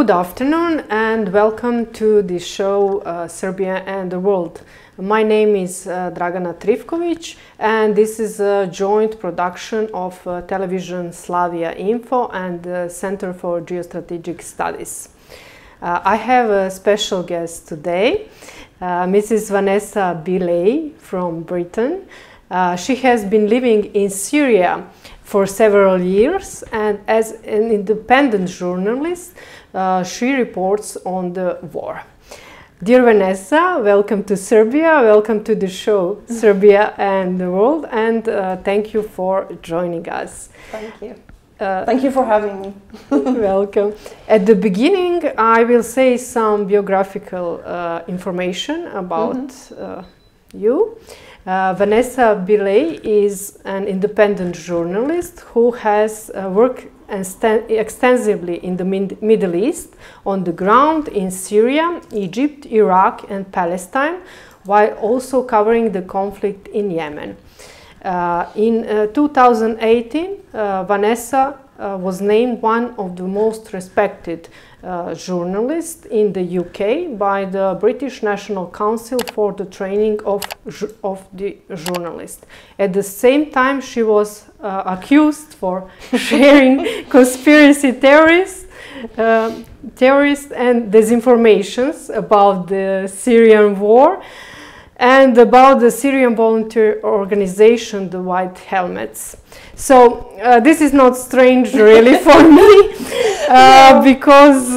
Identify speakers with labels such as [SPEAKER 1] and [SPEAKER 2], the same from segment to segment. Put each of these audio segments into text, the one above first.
[SPEAKER 1] Good afternoon and welcome to the show Serbia and the World. My name is Dragana Trifković and this is a joint production of television Slavia Info and the Center for Geostrategic Studies. I have a special guest today, Mrs. Vanessa Beeley from Britain. She has been living in Syria for several years, and as an independent journalist, she reports on the war. Dear Vanessa, welcome to Serbia, welcome to the show Serbia and the World, and thank you for joining us.
[SPEAKER 2] Thank you. Thank you for having me.
[SPEAKER 1] Welcome. At the beginning, I will say some biographical information about you. Vanessa Beeley is an independent journalist who has worked extensively in the Middle East, on the ground in Syria, Egypt, Iraq and Palestine, while also covering the conflict in Yemen. In 2018, Vanessa was named one of the most respected journalists in the UK by the British National Council for the Training of the Journalists. At the same time, she was accused for sharing conspiracy theories and disinformations about the Syrian war and about the Syrian volunteer organization, the White Helmets. So this is not strange really for me, because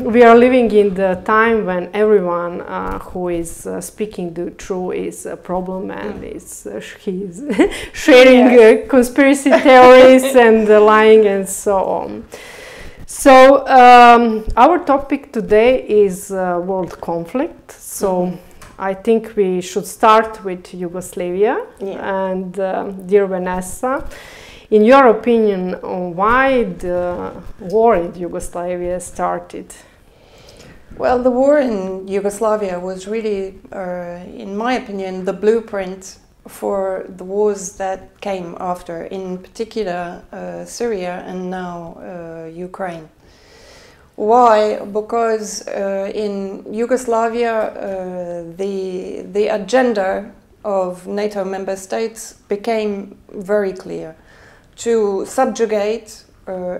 [SPEAKER 1] we are living in the time when everyone who is speaking the truth is a problem and he's sharing conspiracy theories and lying and so on. So our topic today is world conflict. So I think we should start with Yugoslavia. And dear Vanessa, in your opinion, why the war in Yugoslavia started?
[SPEAKER 2] Well, the war in Yugoslavia was really, in my opinion, the blueprint for the wars that came after, in particular Syria and now Ukraine. Why? Because in Yugoslavia the agenda of NATO member states became very clear: to subjugate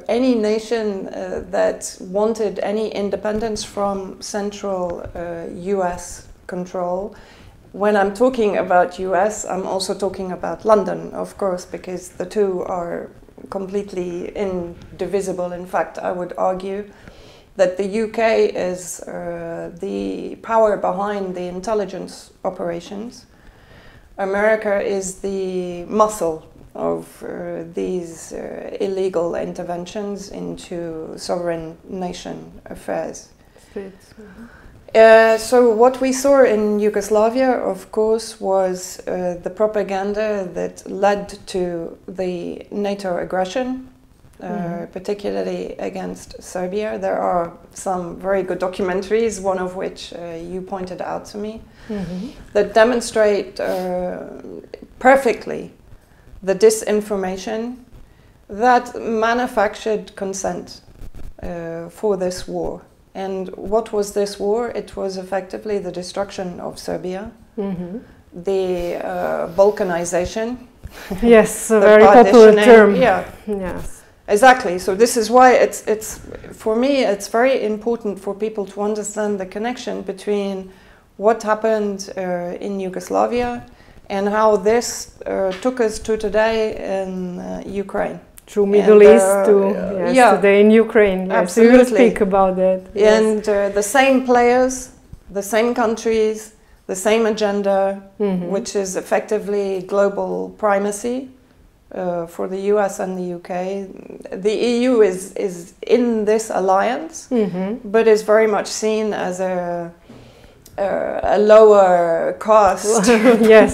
[SPEAKER 2] any nation that wanted any independence from central US control. When I'm talking about US, I'm also talking about London, of course, because the two are completely indivisible. In fact, I would argue that the UK is the power behind the intelligence operations. America is the muscle of these illegal interventions into sovereign nation affairs. So what we saw in Yugoslavia, of course, was the propaganda that led to the NATO aggression, particularly against Serbia. There are some very good documentaries, one of which you pointed out to me, that demonstrate perfectly the disinformation that manufactured consent for this war. And what was this war? It was effectively the destruction of Serbia, the Balkanization.
[SPEAKER 1] Yes, a very popular term.
[SPEAKER 2] Yeah.
[SPEAKER 1] Yes.
[SPEAKER 2] Exactly. So this is why it's for me it's very important for people to understand the connection between what happened in Yugoslavia and how this took us to today in Ukraine.
[SPEAKER 1] Through Middle East to today in Ukraine. Yes,
[SPEAKER 2] absolutely.
[SPEAKER 1] We will speak about that. Yes.
[SPEAKER 2] And the same players, the same countries, the same agenda, which is effectively global primacy. For the US and the UK. The EU is in this alliance, but is very much seen as a lower cost.
[SPEAKER 1] Yes,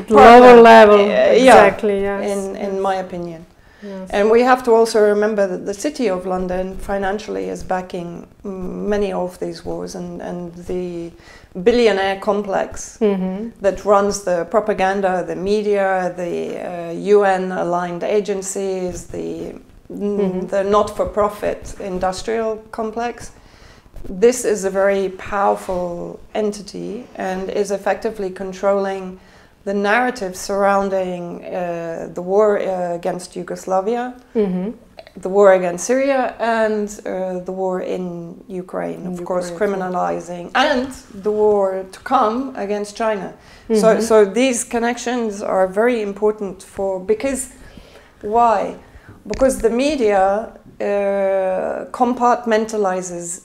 [SPEAKER 1] lower level, exactly, yes.
[SPEAKER 2] In my opinion.
[SPEAKER 1] Yes.
[SPEAKER 2] And we have to also remember that the City of London financially is backing many of these wars, and the billionaire complex that runs the propaganda, the media, the UN-aligned agencies, the the not-for-profit industrial complex. This is a very powerful entity and is effectively controlling the narrative surrounding the war against Yugoslavia, the war against Syria, and the war in Ukraine, of course, criminalizing, and the war to come against China. So these connections are very important because why? Because the media compartmentalizes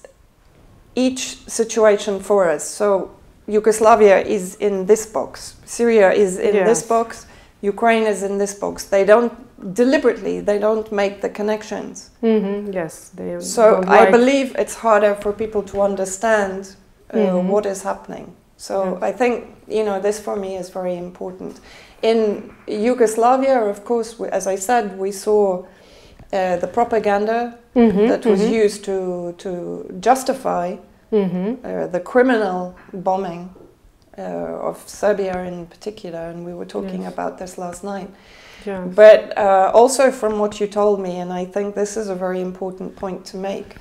[SPEAKER 2] each situation for us. So Yugoslavia is in this box, Syria is in this box, Ukraine is in this box. They don't deliberately, they don't make the connections.
[SPEAKER 1] Yes.
[SPEAKER 2] So I believe it's harder for people to understand what is happening. So I think, you know, this for me is very important. In Yugoslavia, of course, as I said, we saw the propaganda that was used to justify the criminal bombing of Serbia in particular, and we were talking about this last night. But also from what you told me, and I think this is a very important point to make,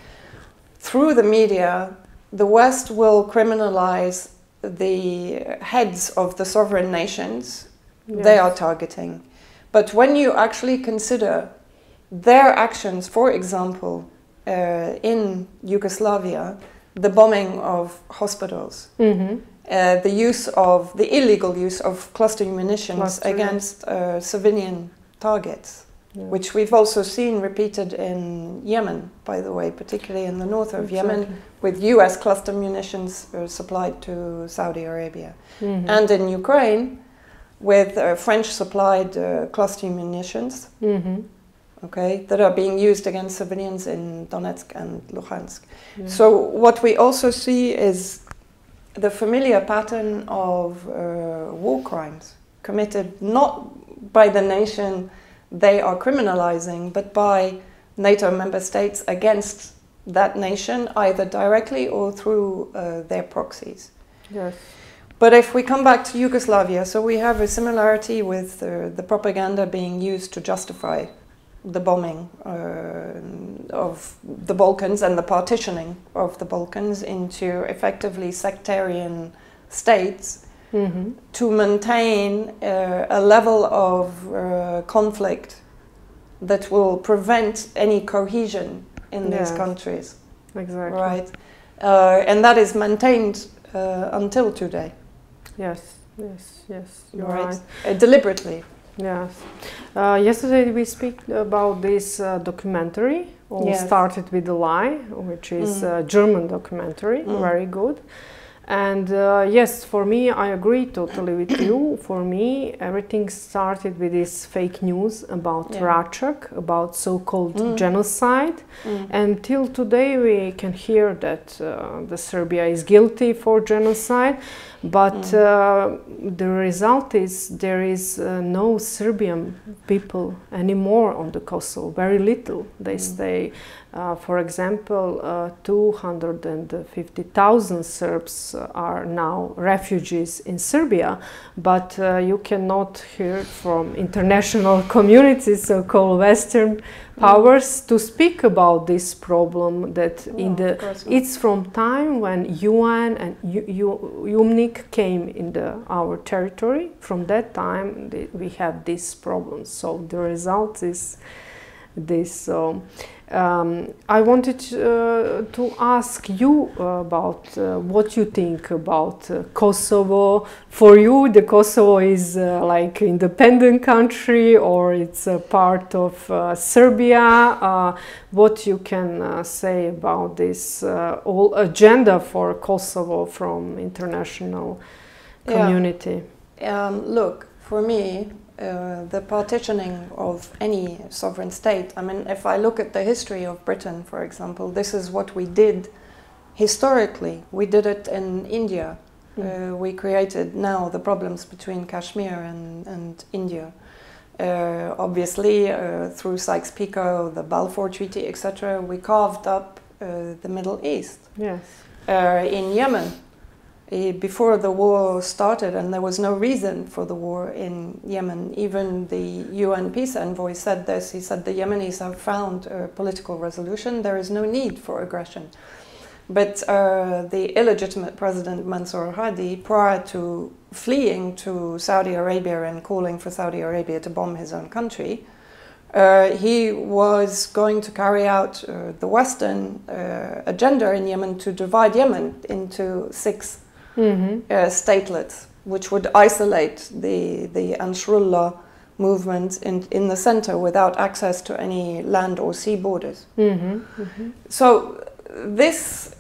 [SPEAKER 2] through the media, the West will criminalize the heads of the sovereign nations they are targeting. But when you actually consider their actions, for example, in Yugoslavia, the bombing of hospitals, the illegal use of cluster munitions against civilian targets, which we've also seen repeated in Yemen, by the way, particularly in the north of Yemen, with US cluster munitions supplied to Saudi Arabia. And in Ukraine, with French-supplied cluster munitions, that are being used against civilians in Donetsk and Luhansk. So what we also see is the familiar pattern of war crimes committed not by the nation they are criminalizing, but by NATO member states against that nation, either directly or through their proxies. But if we come back to Yugoslavia, so we have a similarity with the propaganda being used to justify the bombing of the Balkans and the partitioning of the Balkans into effectively sectarian states to maintain a level of conflict that will prevent any cohesion in these countries. Right? And that is maintained until today.
[SPEAKER 1] You're right.
[SPEAKER 2] Deliberately.
[SPEAKER 1] Yesterday we speak about this documentary, Started with a Lie, which is a German documentary, very good. And yes, for me, I agree totally with you. For me, everything started with this fake news about Račak, about so-called genocide. And till today we can hear that the Serbia is guilty for genocide. But the result is there is no Serbian people anymore on the Kosovo, very little. They stay, for example, 250,000 Serbs are now refugees in Serbia, but you cannot hear from international communities, so-called Western powers, to speak about this problem that it's from time when UN and UNIC came in our territory. From that time we have these problems. So the result is this. I wanted to ask you about what you think about Kosovo. For you, the Kosovo is like independent country, or it's a part of Serbia. What you can say about this whole agenda for Kosovo from international community?
[SPEAKER 2] Look, for me, the partitioning of any sovereign state, I mean, if I look at the history of Britain, for example, this is what we did historically. We did it in India. We created now the problems between Kashmir and India. Obviously, through Sykes-Picot, the Balfour Treaty, etc., we carved up the Middle East. In Yemen, Before the war started, and there was no reason for the war in Yemen, even the UN peace envoy said this. He said the Yemenis have found a political resolution. There is no need for aggression. But the illegitimate president Mansour Hadi, prior to fleeing to Saudi Arabia and calling for Saudi Arabia to bomb his own country, he was going to carry out the Western agenda in Yemen to divide Yemen into 6 statelets, which would isolate the Ansarullah movement in the center without access to any land or sea borders. So this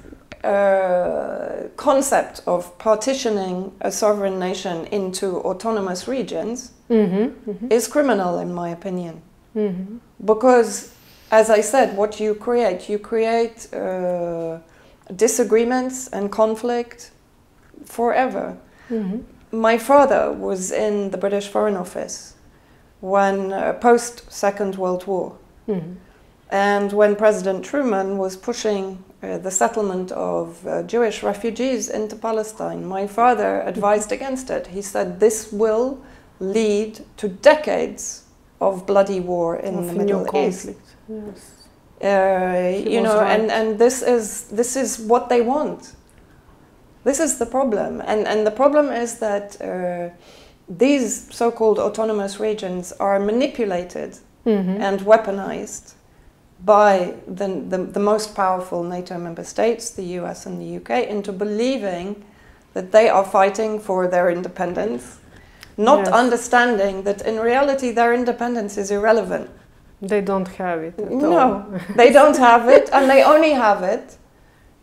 [SPEAKER 2] concept of partitioning a sovereign nation into autonomous regions is criminal, in my opinion. Because, as I said, what you create disagreements and conflict forever. My father was in the British Foreign Office when post-Second World War. And when President Truman was pushing the settlement of Jewish refugees into Palestine, my father advised against it. He said this will lead to decades of bloody war in the Middle East. You know, and this is what they want. This is the problem, and the problem is that these so-called autonomous regions are manipulated and weaponized by the most powerful NATO member states, the US and the UK, into believing that they are fighting for their independence, not understanding that in reality their independence is irrelevant.
[SPEAKER 1] They don't have it at all.
[SPEAKER 2] No, they don't have it, and they only have it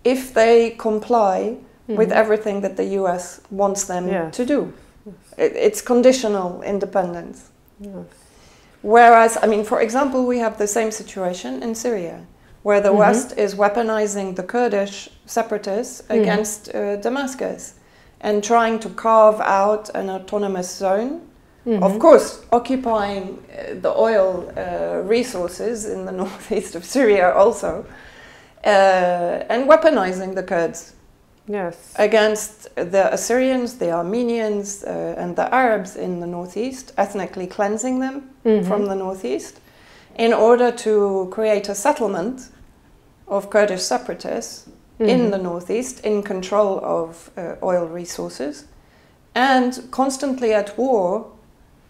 [SPEAKER 2] if they comply with everything that the US wants them to do. It's conditional independence. Whereas, I mean, for example, we have the same situation in Syria, where the West is weaponizing the Kurdish separatists against Damascus and trying to carve out an autonomous zone, of course, occupying the oil resources in the northeast of Syria also, and weaponizing the Kurds. Against the Assyrians, the Armenians, and the Arabs in the northeast, ethnically cleansing them from the northeast, in order to create a settlement of Kurdish separatists in the northeast, in control of oil resources, and constantly at war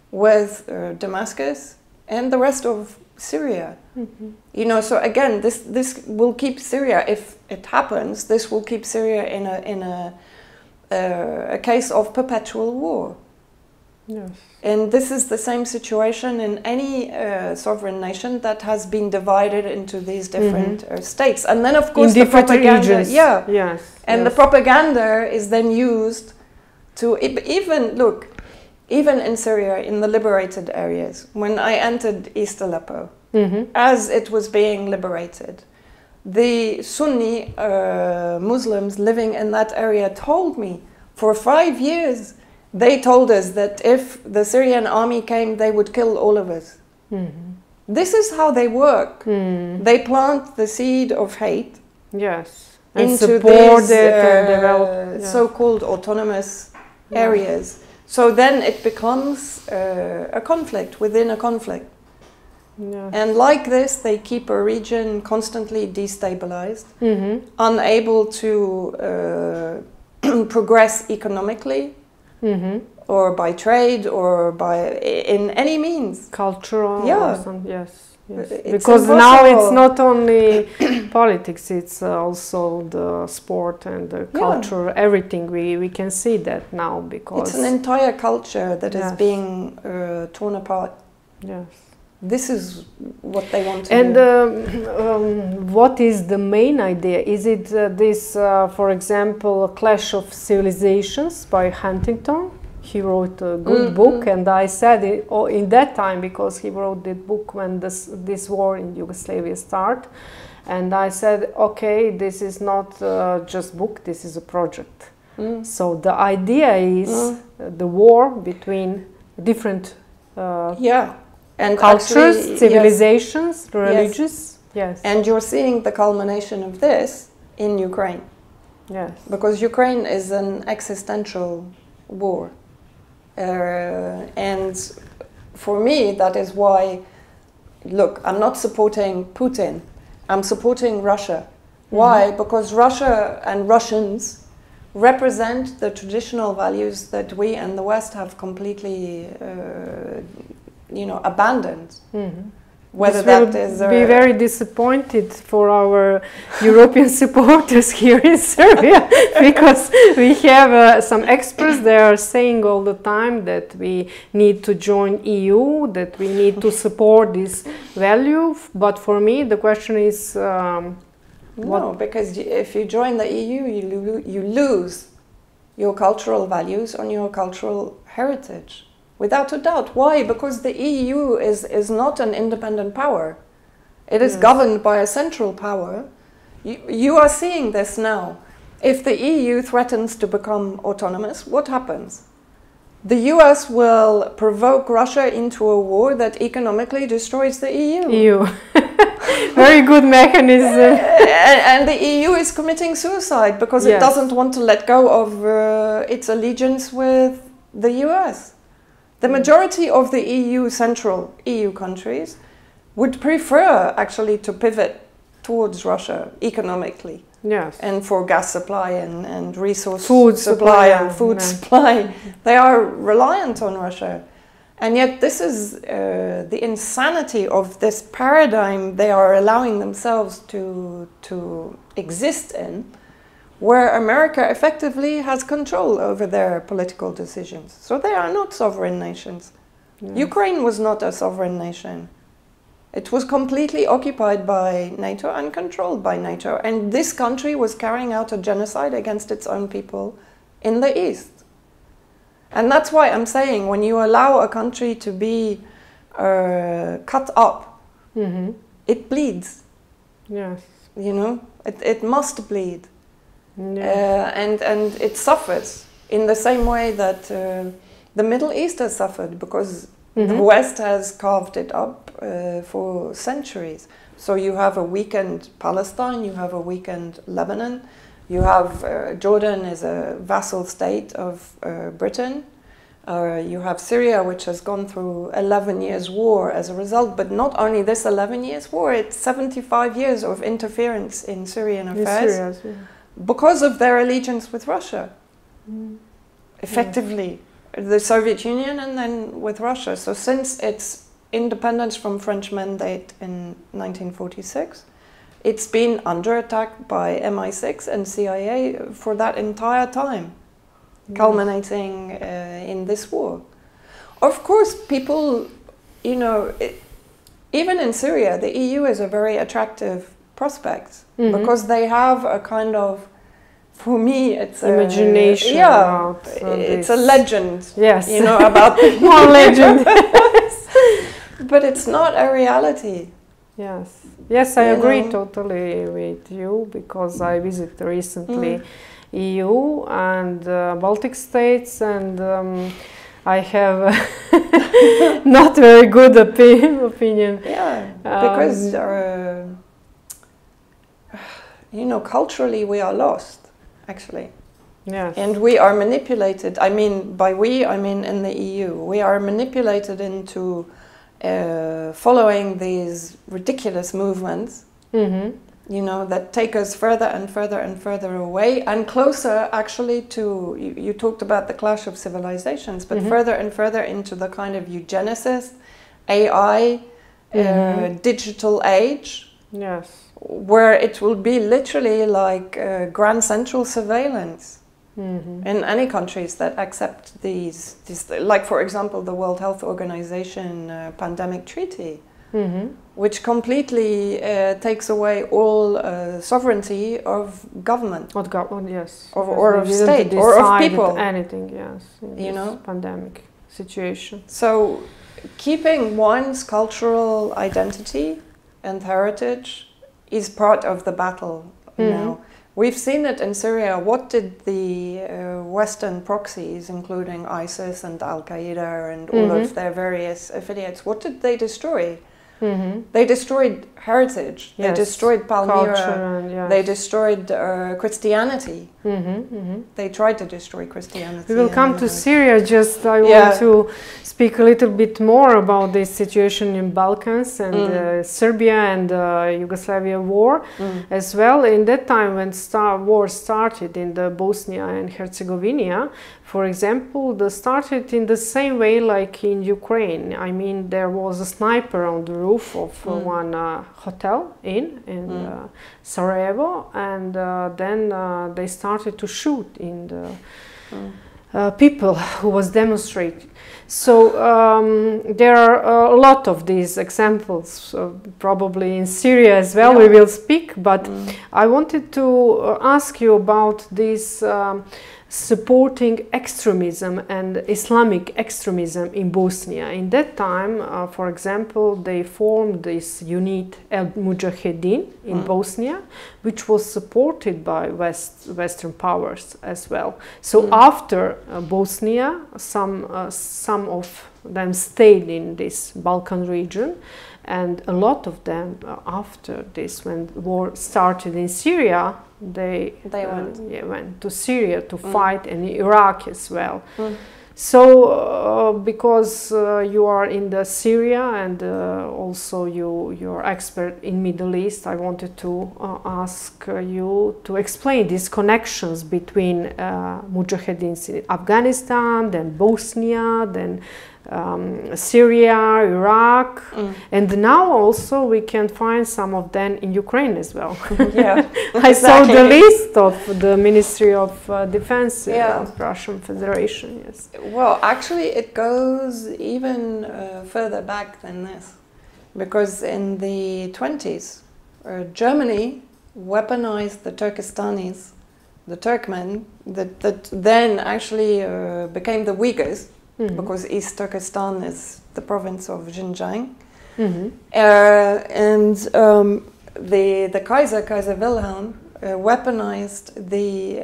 [SPEAKER 2] with Damascus and the rest of Syria. You know, so again, this will keep Syria, if it happens, this will keep Syria in a case of perpetual war. And this is the same situation in any sovereign nation that has been divided into these different states. And then, of course, the propaganda, and the propaganda is then used to even in Syria, in the liberated areas, when I entered East Aleppo, as it was being liberated, the Sunni Muslims living in that area told me, for 5 years, they told us that if the Syrian army came, they would kill all of us. This is how they work. They plant the seed of hate into these so-called autonomous areas. So then it becomes a conflict within a conflict. And like this, they keep a region constantly destabilized, unable to progress economically, or by trade, or in any means.
[SPEAKER 1] Cultural, because now it's not only politics, it's also the sport and the culture, everything. We can see that now, because
[SPEAKER 2] it's an entire culture that is being torn apart. This is what they want to do.
[SPEAKER 1] And what is the main idea? Is it this, for example, Clash of Civilizations by Huntington? He wrote a good book, and I said it in that time, because he wrote that book when this war in Yugoslavia started. And I said, okay, this is not just book, this is a project. So the idea is the war between different
[SPEAKER 2] and
[SPEAKER 1] cultures,
[SPEAKER 2] actually,
[SPEAKER 1] civilizations, religious.
[SPEAKER 2] And you're seeing the culmination of this in Ukraine.
[SPEAKER 1] Yes.
[SPEAKER 2] Because Ukraine is an existential war. And for me, that is why, look, I'm not supporting Putin. I'm supporting Russia. Why? Because Russia and Russians represent the traditional values that we and the West have completely, abandoned. Whether that is
[SPEAKER 1] be very disappointed for our European supporters here in Serbia, because we have some experts that are saying all the time that we need to join EU, that we need to support this value. But for me, the question is,
[SPEAKER 2] no, because if you join the EU, you lose your cultural values and your cultural heritage. Without a doubt. Why? Because the EU is not an independent power. It is governed by a central power. You are seeing this now. If the EU threatens to become autonomous, what happens? The US will provoke Russia into a war that economically destroys the EU.
[SPEAKER 1] Very good mechanism.
[SPEAKER 2] And the EU is committing suicide because it doesn't want to let go of its allegiance with the US. The majority of the central EU countries would prefer actually to pivot towards Russia economically.
[SPEAKER 1] Yes.
[SPEAKER 2] And for gas supply and resource supply and food supply. They are reliant on Russia. And yet this is the insanity of this paradigm they are allowing themselves to exist in, where America effectively has control over their political decisions. So they are not sovereign nations. Yes. Ukraine was not a sovereign nation. It was completely occupied by NATO and controlled by NATO. And this country was carrying out a genocide against its own people in the East. And that's why I'm saying, when you allow a country to be cut up, it bleeds.
[SPEAKER 1] Yes.
[SPEAKER 2] It must bleed. And it suffers in the same way that the Middle East has suffered, because the West has carved it up for centuries. So you have a weakened Palestine, you have a weakened Lebanon, you have Jordan is a vassal state of Britain, you have Syria, which has gone through 11 years war as a result, but not only this 11 years war, it's 75 years of interference in Syrian affairs. Because of their allegiance with Russia, effectively, the Soviet Union and then with Russia. So since its independence from French mandate in 1946, it's been under attack by MI6 and CIA for that entire time, culminating in this war. Of course, people, even in Syria, the EU is a very attractive prospect, because they have a kind of, for me, it's
[SPEAKER 1] imagination.
[SPEAKER 2] It's a legend.
[SPEAKER 1] Yes,
[SPEAKER 2] about
[SPEAKER 1] more legend.
[SPEAKER 2] But it's not a reality.
[SPEAKER 1] Yes, I agree totally with you, because I visited recently EU and Baltic states, and I have not very good opinion.
[SPEAKER 2] Because culturally we are lost, actually.
[SPEAKER 1] Yes.
[SPEAKER 2] And we are manipulated. I mean, by we, I mean in the EU. We are manipulated into following these ridiculous movements, that take us further and further and further away, and closer actually to, you talked about the clash of civilizations, but further and further into the kind of eugenicist, AI, digital age.
[SPEAKER 1] Yes.
[SPEAKER 2] Where it will be literally like grand central surveillance in any countries that accept these, like for example the World Health Organization pandemic treaty, which completely takes away all sovereignty of government.
[SPEAKER 1] Of government, yes.
[SPEAKER 2] Or of state, or of people.
[SPEAKER 1] Anything, yes. In this pandemic situation.
[SPEAKER 2] So keeping one's cultural identity and heritage is part of the battle now. We've seen it in Syria. What did the Western proxies, including ISIS and Al-Qaeda and all of their various affiliates, what did they destroy? They destroyed heritage. Yes. They destroyed Palmyra. Culture, they destroyed Christianity. They tried to destroy Christianity.
[SPEAKER 1] We will come to Syria. Just I want to speak a little bit more about this situation in Balkans and Serbia and Yugoslavia war as well. In that time when war started in the Bosnia and Herzegovina, for example, they started in the same way like in Ukraine. I mean, there was a sniper on the roof of one hotel in Sarajevo, and then they started to shoot in the people who was demonstrating. So there are a lot of these examples, probably in Syria as well. We will speak, but I wanted to ask you about this supporting extremism and Islamic extremism in Bosnia. In that time, for example, they formed this unit El Mujahedin in Bosnia, which was supported by Western powers as well. So after Bosnia, some of them stayed in this Balkan region, and a lot of them after this, when war started in Syria, they went to Syria to fight, and Iraq as well. So because you are in the Syria and also you're expert in Middle East, I wanted to ask you to explain these connections between Mujahedins in Afghanistan, then Bosnia, then Syria, Iraq, and now also we can find some of them in Ukraine as well. I saw the list of the Ministry of Defense of Russian Federation. Yes.
[SPEAKER 2] Well, actually, it goes even further back than this, because in the 20s, Germany weaponized the Turkestanis, the Turkmen, that then actually became the Uyghurs. Because East Turkestan is the province of Xinjiang, and the Kaiser Wilhelm, weaponized the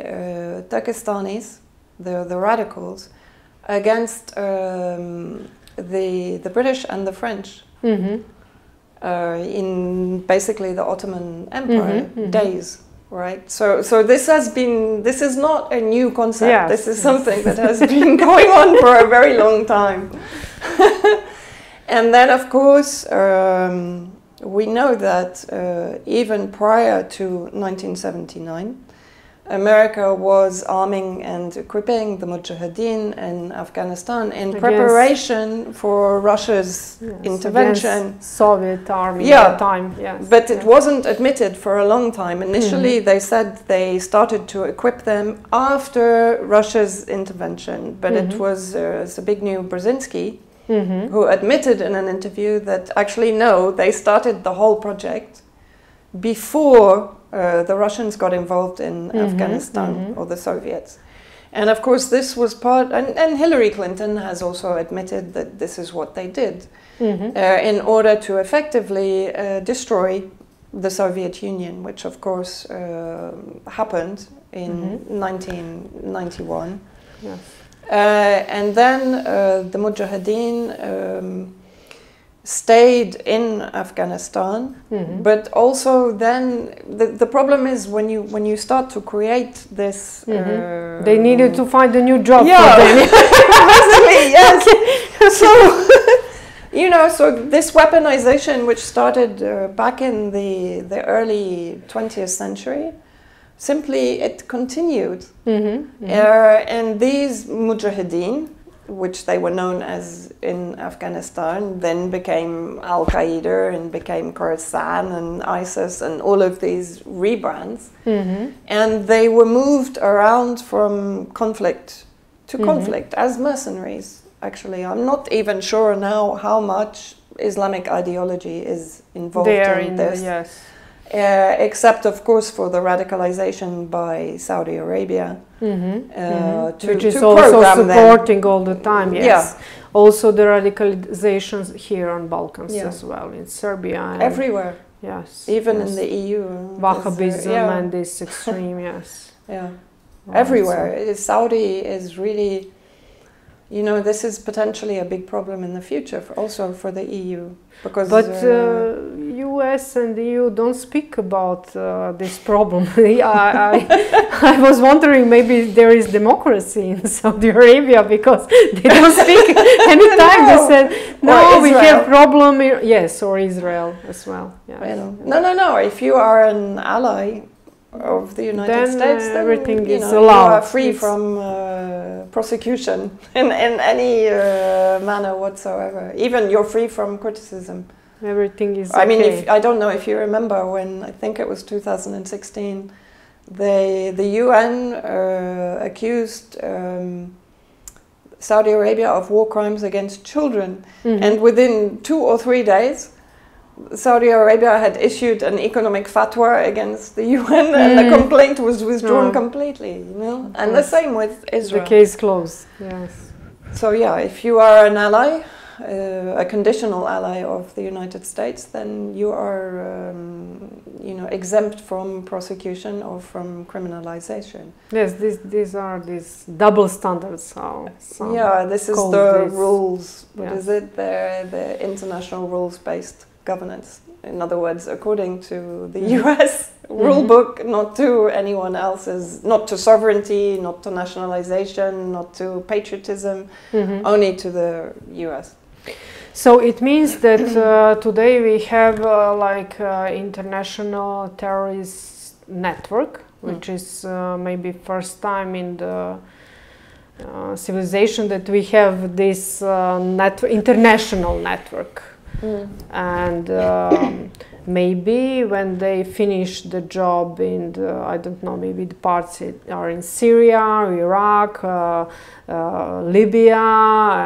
[SPEAKER 2] Turkestanis, the radicals, against the British and the French in basically the Ottoman Empire days. Right, so this is not a new concept. This is something that has been going on for a very long time. And then, of course, we know that even prior to 1979, America was arming and equipping the Mujahedin in Afghanistan in preparation for Russia's intervention.
[SPEAKER 1] Soviet army at the time,
[SPEAKER 2] But it wasn't admitted for a long time. Initially, they said they started to equip them after Russia's intervention, but it was Zbigniew Brzezinski who admitted in an interview that actually no, they started the whole project before the Russians got involved in Afghanistan, or the Soviets. And of course this was part, and Hillary Clinton has also admitted that this is what they did in order to effectively destroy the Soviet Union, which of course happened in 1991. Yes. And then the Mujahedin stayed in Afghanistan, but also then the problem is when you start to create this,
[SPEAKER 1] they needed to find a new job for them.
[SPEAKER 2] Basically, yes. So you know, so this weaponization, which started back in the early 20th century, simply it continued, and these Mujahedin, which they were known as in Afghanistan, then became Al-Qaeda and became Khorasan and ISIS and all of these rebrands. And they were moved around from conflict to conflict as mercenaries, actually. I'm not even sure now how much Islamic ideology is involved in this. Except, of course, for the radicalization by Saudi Arabia,
[SPEAKER 1] which is also supporting all the time. Also the radicalizations here on Balkans as well, in Serbia, and
[SPEAKER 2] everywhere. Even in the EU,
[SPEAKER 1] Wahhabism and this extreme.
[SPEAKER 2] Everywhere. Saudi is really, you know, this is potentially a big problem in the future, also for the EU, because.
[SPEAKER 1] But you US and the EU don't speak about this problem. I was wondering maybe there is democracy in Saudi Arabia because they don't speak anytime. They said, no, we have problem. Yes, or Israel as well. Yeah.
[SPEAKER 2] Well, no. If you are an ally of the United States, then
[SPEAKER 1] everything is allowed.
[SPEAKER 2] You are free from prosecution in any manner whatsoever. Even you're free from criticism.
[SPEAKER 1] Everything is
[SPEAKER 2] I mean, I don't know if you remember when, I think it was 2016, the UN accused Saudi Arabia of war crimes against children. And within 2 or 3 days, Saudi Arabia had issued an economic fatwa against the UN, and the complaint was withdrawn completely, you know. And the same with Israel.
[SPEAKER 1] The case closed. Yes.
[SPEAKER 2] So yeah, if you are an ally, a conditional ally of the United States, then you are, you know, exempt from prosecution or from criminalization.
[SPEAKER 1] Yes, these are these double standards.
[SPEAKER 2] Yeah, this is the rules. What is it? The international rules-based governance. In other words, according to the US rule book, not to anyone else's, not to sovereignty, not to nationalization, not to patriotism, only to the US.
[SPEAKER 1] So it means that today we have international terrorist network, which is maybe first time in the civilization that we have this international network. And maybe when they finish the job in the, I don't know, maybe the parts are in Syria, Iraq, Libya,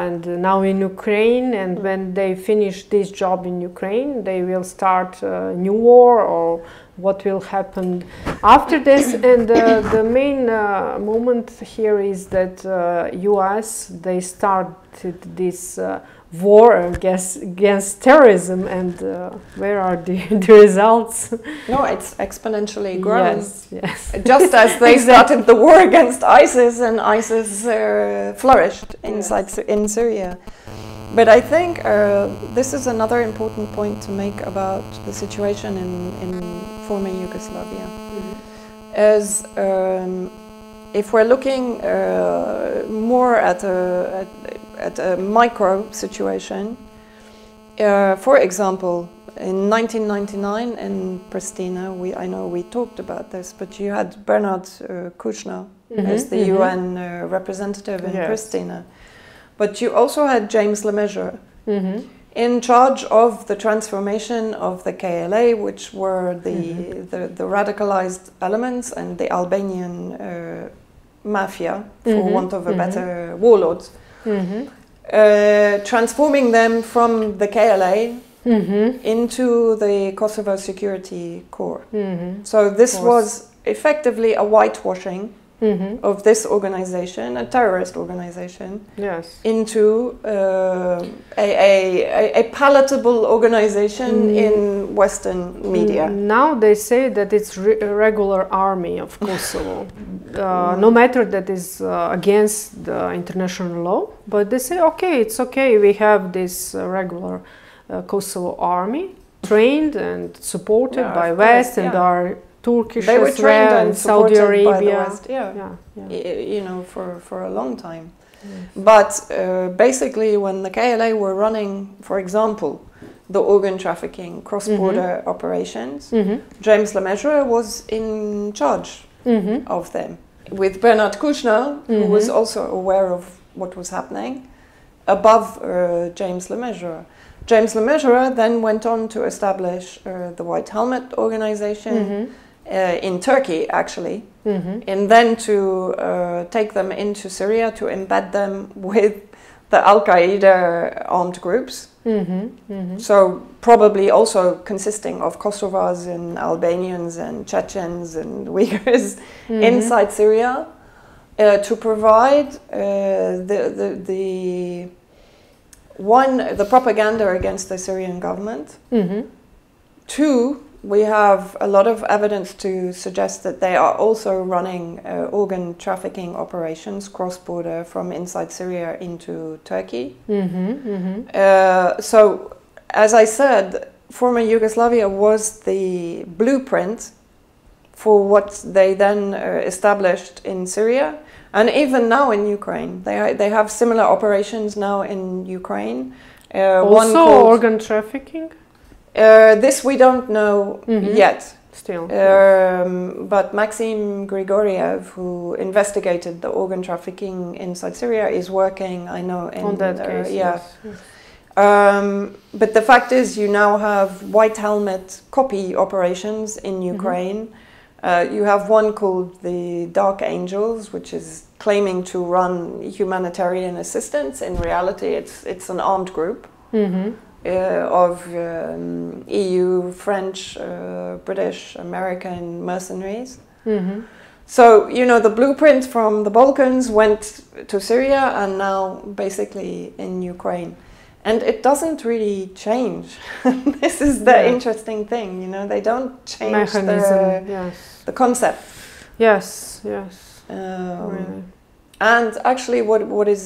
[SPEAKER 1] and now in Ukraine, and when they finish this job in Ukraine, they will start a new war, or what will happen after this. And the main moment here is that US, they started this war against terrorism, and where are the results?
[SPEAKER 2] No, it's exponentially grown.
[SPEAKER 1] Yes.
[SPEAKER 2] Just as they started the war against ISIS, and ISIS flourished in Syria. But I think this is another important point to make about the situation in former Yugoslavia. As if we're looking more at a micro situation, for example, in 1999 in Pristina, I know we talked about this, but you had Bernard Kouchner as the UN representative in Pristina. But you also had James Lemessurier in charge of the transformation of the KLA, which were the radicalized elements and the Albanian mafia, for want of a better warlords. Transforming them from the KLA into the Kosovo Security Corps. So this was effectively a whitewashing of this organization, a terrorist organization, into a palatable organization in Western media.
[SPEAKER 1] Now they say that it's a regular army of Kosovo, no matter that is against the international law, but they say, okay, it's okay, we have this regular Kosovo army, trained and supported by West and our Turkish
[SPEAKER 2] they were
[SPEAKER 1] as
[SPEAKER 2] trained
[SPEAKER 1] well,
[SPEAKER 2] and
[SPEAKER 1] Saudi Arabia,
[SPEAKER 2] by the West, you know, for a long time. But basically, when the KLA were running, for example, the organ trafficking cross-border operations, James Lemessurier was in charge of them, with Bernard Kouchner, who was also aware of what was happening, above James Lemessurier. James Lemessurier then went on to establish the White Helmet organization in Turkey, actually, and then to take them into Syria to embed them with the Al-Qaeda armed groups. So probably also consisting of Kosovars and Albanians and Chechens and Uyghurs inside Syria to provide the propaganda against the Syrian government. Two, we have a lot of evidence to suggest that they are also running organ trafficking operations cross-border from inside Syria into Turkey. So, as I said, former Yugoslavia was the blueprint for what they then established in Syria, and even now in Ukraine. They have similar operations now in Ukraine.
[SPEAKER 1] Also organ trafficking?
[SPEAKER 2] This we don't know yet.
[SPEAKER 1] Still.
[SPEAKER 2] But Maxim Grigoriev, who investigated the organ trafficking inside Syria, is working, I know,
[SPEAKER 1] on that case.
[SPEAKER 2] Yeah.
[SPEAKER 1] Yes.
[SPEAKER 2] But the fact is, you now have white helmet copy operations in Ukraine. You have one called the Dark Angels, which is claiming to run humanitarian assistance. In reality, it's an armed group of EU, French, British, American mercenaries. So, you know, the blueprint from the Balkans went to Syria and now basically in Ukraine. And it doesn't really change. This is the interesting thing, you know, they don't change the concept.
[SPEAKER 1] Yes, yes. Really.
[SPEAKER 2] And actually what is,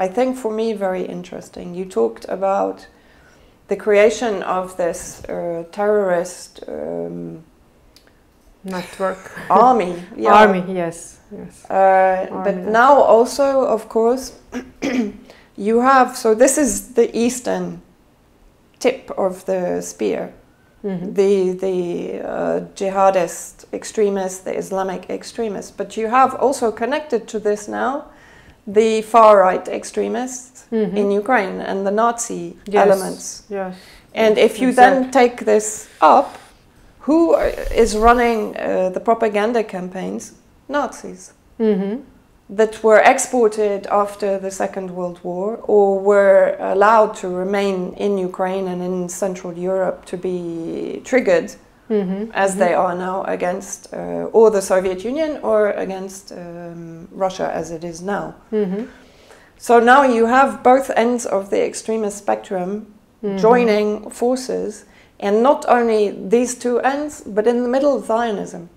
[SPEAKER 2] I think for me, very interesting, you talked about the creation of this terrorist
[SPEAKER 1] network.
[SPEAKER 2] Army. Yeah.
[SPEAKER 1] Army, yes. Yes.
[SPEAKER 2] But now also, of course, you have, so this is the eastern tip of the spear, the jihadist extremists, the Islamic extremists. But you have also connected to this now the far-right extremists in Ukraine and the Nazi elements.
[SPEAKER 1] Yes.
[SPEAKER 2] And if you then take this up, who is running the propaganda campaigns? Nazis. That were exported after the Second World War or were allowed to remain in Ukraine and in Central Europe to be triggered as they are now against or the Soviet Union or against Russia as it is now. So now you have both ends of the extremist spectrum joining forces, and not only these two ends, but in the middle Zionism.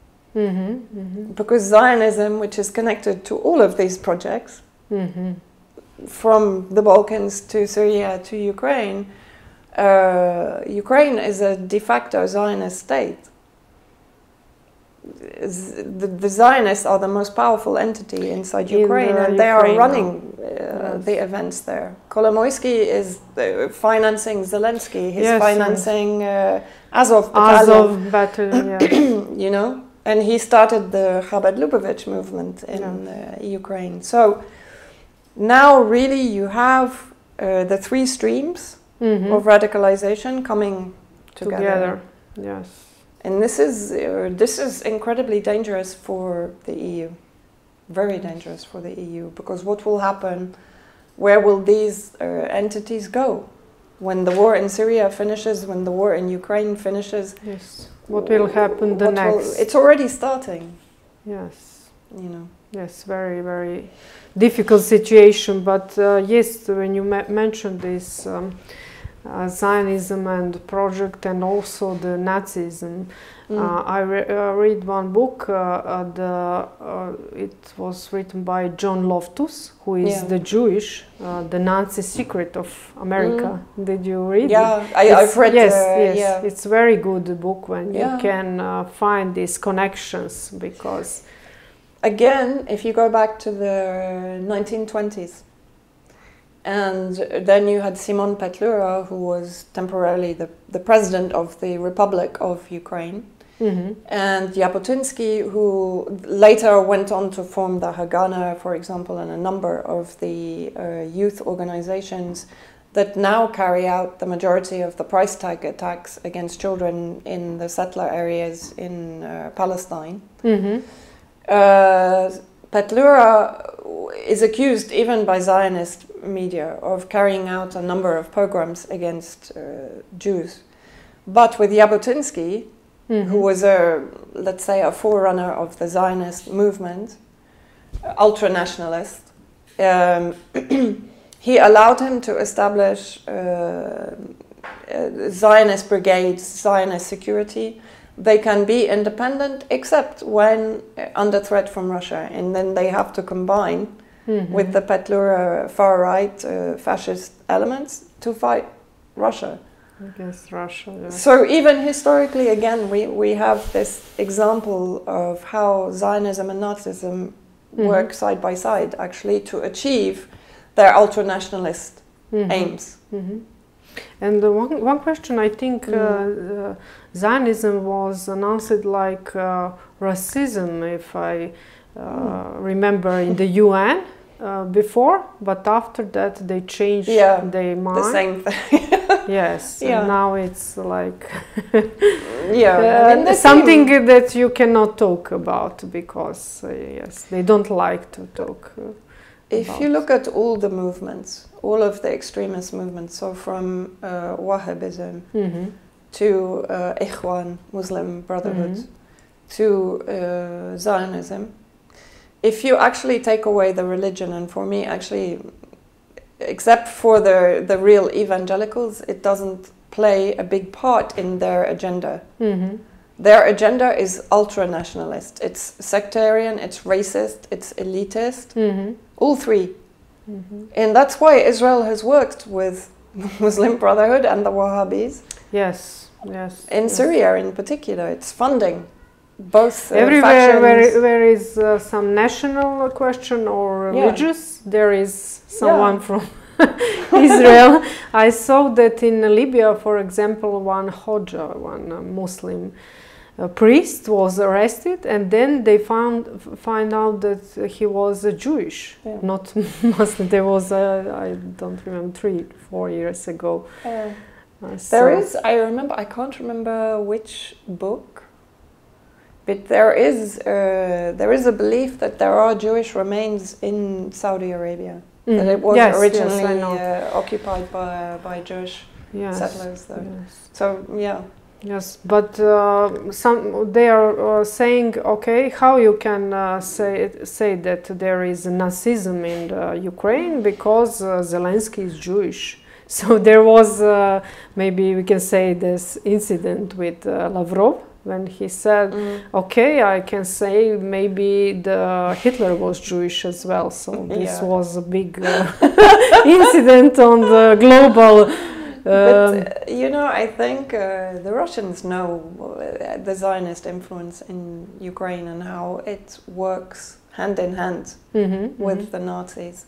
[SPEAKER 2] Because Zionism, which is connected to all of these projects, from the Balkans to Syria to Ukraine, Ukraine is a de facto Zionist state. The Zionists are the most powerful entity inside Ukraine, and they are running the events there. Kolomoisky is financing Zelensky, he's financing Azov Battalion, you know? And he started the Chabad Lubavitch movement in Ukraine. So now really you have the three streams of radicalization coming together.
[SPEAKER 1] Yes.
[SPEAKER 2] And this is incredibly dangerous for the EU. Very dangerous for the EU, because what will happen, where will these entities go? When the war in Syria finishes, when the war in Ukraine finishes,
[SPEAKER 1] what will happen next?
[SPEAKER 2] It's already starting.
[SPEAKER 1] Yes.
[SPEAKER 2] You know.
[SPEAKER 1] Yes, very, very difficult situation. But yes, when you mentioned this Zionism and project and also the Nazism, I read one book. It was written by John Loftus, who is the Jewish, the Nazi Secret of America. Did you read it?
[SPEAKER 2] Yeah, I've read.
[SPEAKER 1] Yes, it's a very good book when you can find these connections, because
[SPEAKER 2] again, if you go back to the 1920s, and then you had Simon Petlura, who was temporarily the president of the Republic of Ukraine, and Jabotinsky, who later went on to form the Haganah, for example, and a number of the youth organizations that now carry out the majority of the price tag attacks against children in the settler areas in Palestine. Petlura is accused, even by Zionist media, of carrying out a number of pogroms against Jews. But with Jabotinsky, who was let's say, a forerunner of the Zionist movement, ultra-nationalist, he allowed him to establish Zionist brigades, Zionist security. They can be independent except when under threat from Russia, and then they have to combine with the Petlura far-right fascist elements to fight Russia.
[SPEAKER 1] Against Russia. Yes.
[SPEAKER 2] So even historically, again, we have this example of how Zionism and Nazism work side by side, actually, to achieve their ultra-nationalist aims.
[SPEAKER 1] And one question, I think Zionism was announced like racism, if I remember, in the UN before, but after that they changed their mind.
[SPEAKER 2] The same thing.
[SPEAKER 1] Yes, and now it's like
[SPEAKER 2] something
[SPEAKER 1] that you cannot talk about because yes, they don't like to talk.
[SPEAKER 2] If you look at all the movements, all of the extremist movements, so from Wahhabism to Ikhwan, Muslim Brotherhood, to Zionism, if you actually take away the religion, and for me actually, except for the real evangelicals, it doesn't play a big part in their agenda. Their agenda is ultra-nationalist. It's sectarian, it's racist, it's elitist, all three. And that's why Israel has worked with Muslim Brotherhood and the Wahhabis.
[SPEAKER 1] Yes.
[SPEAKER 2] In Syria in particular, it's funding both
[SPEAKER 1] everywhere where is some national question or religious, there is someone from Israel. I saw that in Libya, for example, one Hoja, one Muslim priest was arrested, and then they find out that he was Jewish, not Muslim. There was I don't remember 3-4 years ago.
[SPEAKER 2] There is, I can't remember which book, but there is a belief that there are Jewish remains in Saudi Arabia. That it was originally occupied by Jewish settlers, though. So
[SPEAKER 1] Yes, but they are saying, okay, how you can say that there is Nazism in Ukraine because Zelensky is Jewish. So there was maybe we can say this incident with Lavrov when he said, okay, I can say maybe Hitler was Jewish as well. So this was a big incident on the global.
[SPEAKER 2] But I think the Russians know the Zionist influence in Ukraine and how it works hand in hand with the Nazis.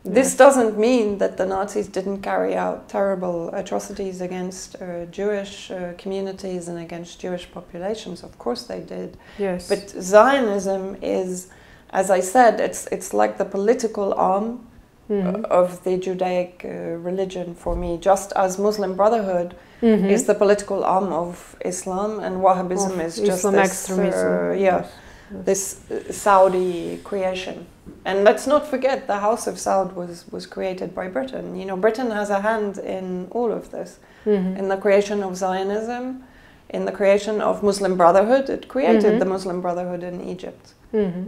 [SPEAKER 2] This doesn't mean that the Nazis didn't carry out terrible atrocities against Jewish communities and against Jewish populations. Of course they did.
[SPEAKER 1] Yes.
[SPEAKER 2] But Zionism is, as I said, it's like the political arm of the Judaic religion for me, just as Muslim Brotherhood is the political arm of Islam, and Wahhabism is just
[SPEAKER 1] Islam extremism.
[SPEAKER 2] This Saudi creation. And let's not forget, the House of Saud was created by Britain. Britain has a hand in all of this, in the creation of Zionism, in the creation of Muslim Brotherhood. It created the Muslim Brotherhood in Egypt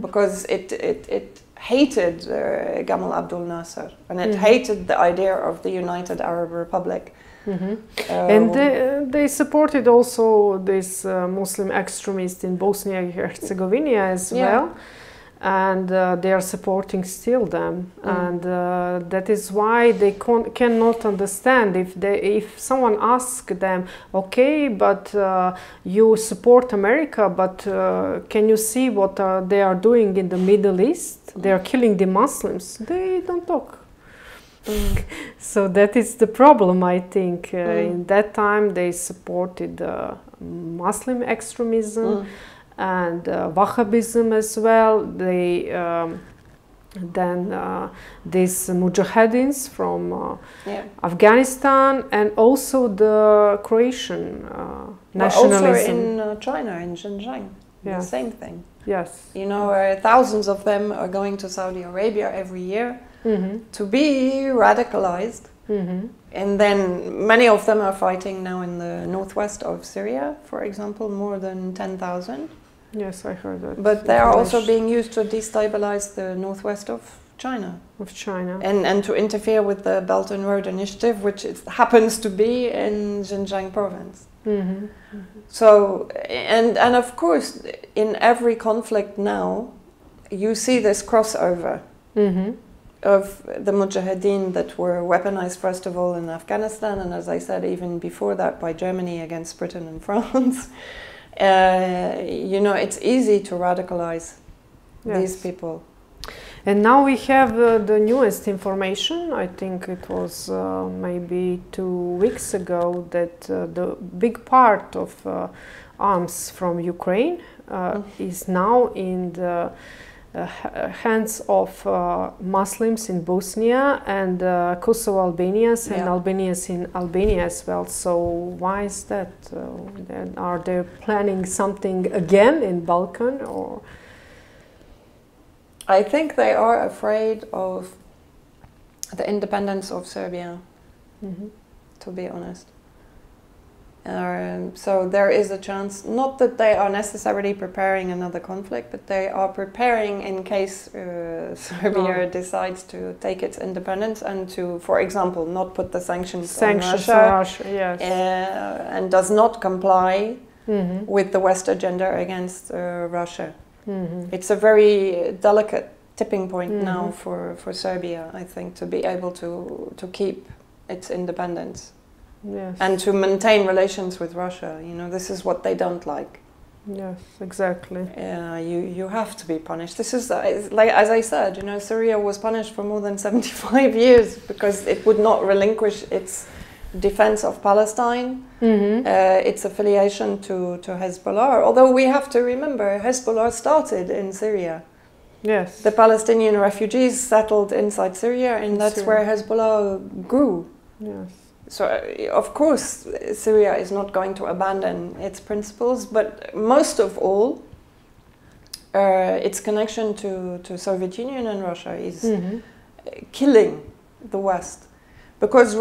[SPEAKER 2] because it hated Gamal Abdel Nasser, and it hated the idea of the United Arab Republic.
[SPEAKER 1] And they supported also this Muslim extremist in Bosnia and Herzegovina as well, and they are supporting still them, and that is why they cannot understand if someone asks them, okay, but you support America, but can you see what they are doing in the Middle East? They are killing the Muslims. They don't talk. So that is the problem, I think. In that time they supported Muslim extremism and Wahhabism as well. They then these mujahidins from Afghanistan, and also the Croatian nationalism.
[SPEAKER 2] Also in China, in Xinjiang, the same thing.
[SPEAKER 1] Yes.
[SPEAKER 2] Thousands of them are going to Saudi Arabia every year to be radicalized. And then many of them are fighting now in the northwest of Syria, for example, more than 10,000.
[SPEAKER 1] Yes, I heard that.
[SPEAKER 2] But they are also being used to destabilize the northwest of China. And to interfere with the Belt and Road Initiative, which happens to be in Xinjiang province. So, and of course, in every conflict now, you see this crossover. of the mujahideen that were weaponized first of all in Afghanistan, and as I said, even before that by Germany against Britain and France. You know, it's easy to radicalize these people.
[SPEAKER 1] And now we have the newest information. I think it was maybe 2 weeks ago that the big part of arms from Ukraine is now in the hands of Muslims in Bosnia and Kosovo Albanians and Albanians in Albania as well. So why is that? Are they planning something again in Balkan, or?
[SPEAKER 2] I think they are afraid of the independence of Serbia, to be honest. So there is a chance, not that they are necessarily preparing another conflict, but they are preparing in case Serbia decides to take its independence and to, for example, not put the sanctions on Russia, and does not comply with the West agenda against Russia. It's a very delicate tipping point now for Serbia, I think, to be able to keep its independence.
[SPEAKER 1] Yes.
[SPEAKER 2] And to maintain relations with Russia. You know, this is what they don't like.
[SPEAKER 1] Yes, exactly.
[SPEAKER 2] You have to be punished. This is, like, as I said, you know, Syria was punished for more than 75 years because it would not relinquish its defense of Palestine, its affiliation to Hezbollah. Although we have to remember, Hezbollah started in Syria.
[SPEAKER 1] Yes.
[SPEAKER 2] The Palestinian refugees settled inside Syria, and that's where Hezbollah grew.
[SPEAKER 1] Yes.
[SPEAKER 2] So, of course, Syria is not going to abandon its principles, but most of all, its connection to Soviet Union and Russia is killing the West. Because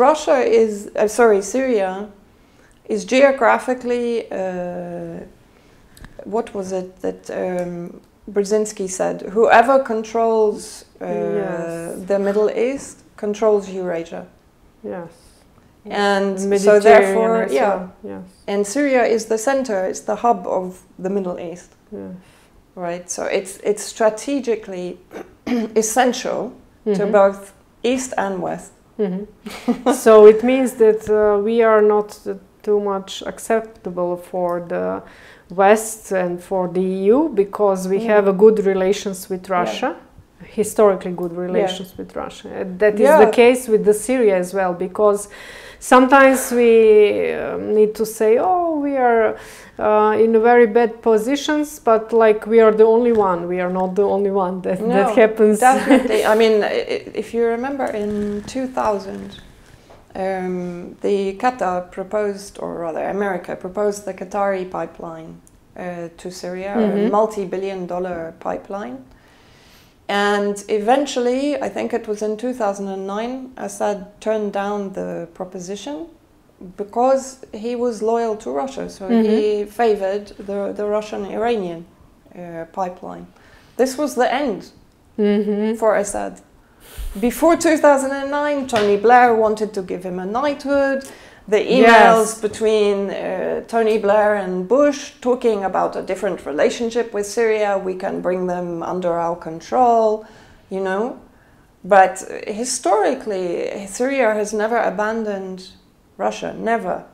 [SPEAKER 2] Syria is geographically, what was it that Brzezinski said? Whoever controls the Middle East controls Eurasia.
[SPEAKER 1] Yes.
[SPEAKER 2] And so therefore, and Syria is the center, it's the hub of the Middle East, right? So it's strategically essential to both East and West.
[SPEAKER 1] So it means that we are not too much acceptable for the West and for the EU because we have a good relations with Russia. Historically good relations with Russia. That is the case with the Syria as well, because sometimes we need to say, oh, we are in very bad positions, but like we are the only one. We are not the only one that happens.
[SPEAKER 2] Definitely. I mean, if you remember in 2000, the Qatar proposed, or rather America proposed the Qatari pipeline to Syria, a multi-billion-dollar pipeline. And eventually, I think it was in 2009, Assad turned down the proposition because he was loyal to Russia. So he favored the Russian-Iranian pipeline. This was the end for Assad. Before 2009, Tony Blair wanted to give him a knighthood. The emails between Tony Blair and Bush talking about a different relationship with Syria, we can bring them under our control, you know. But historically, Syria has never abandoned Russia, never.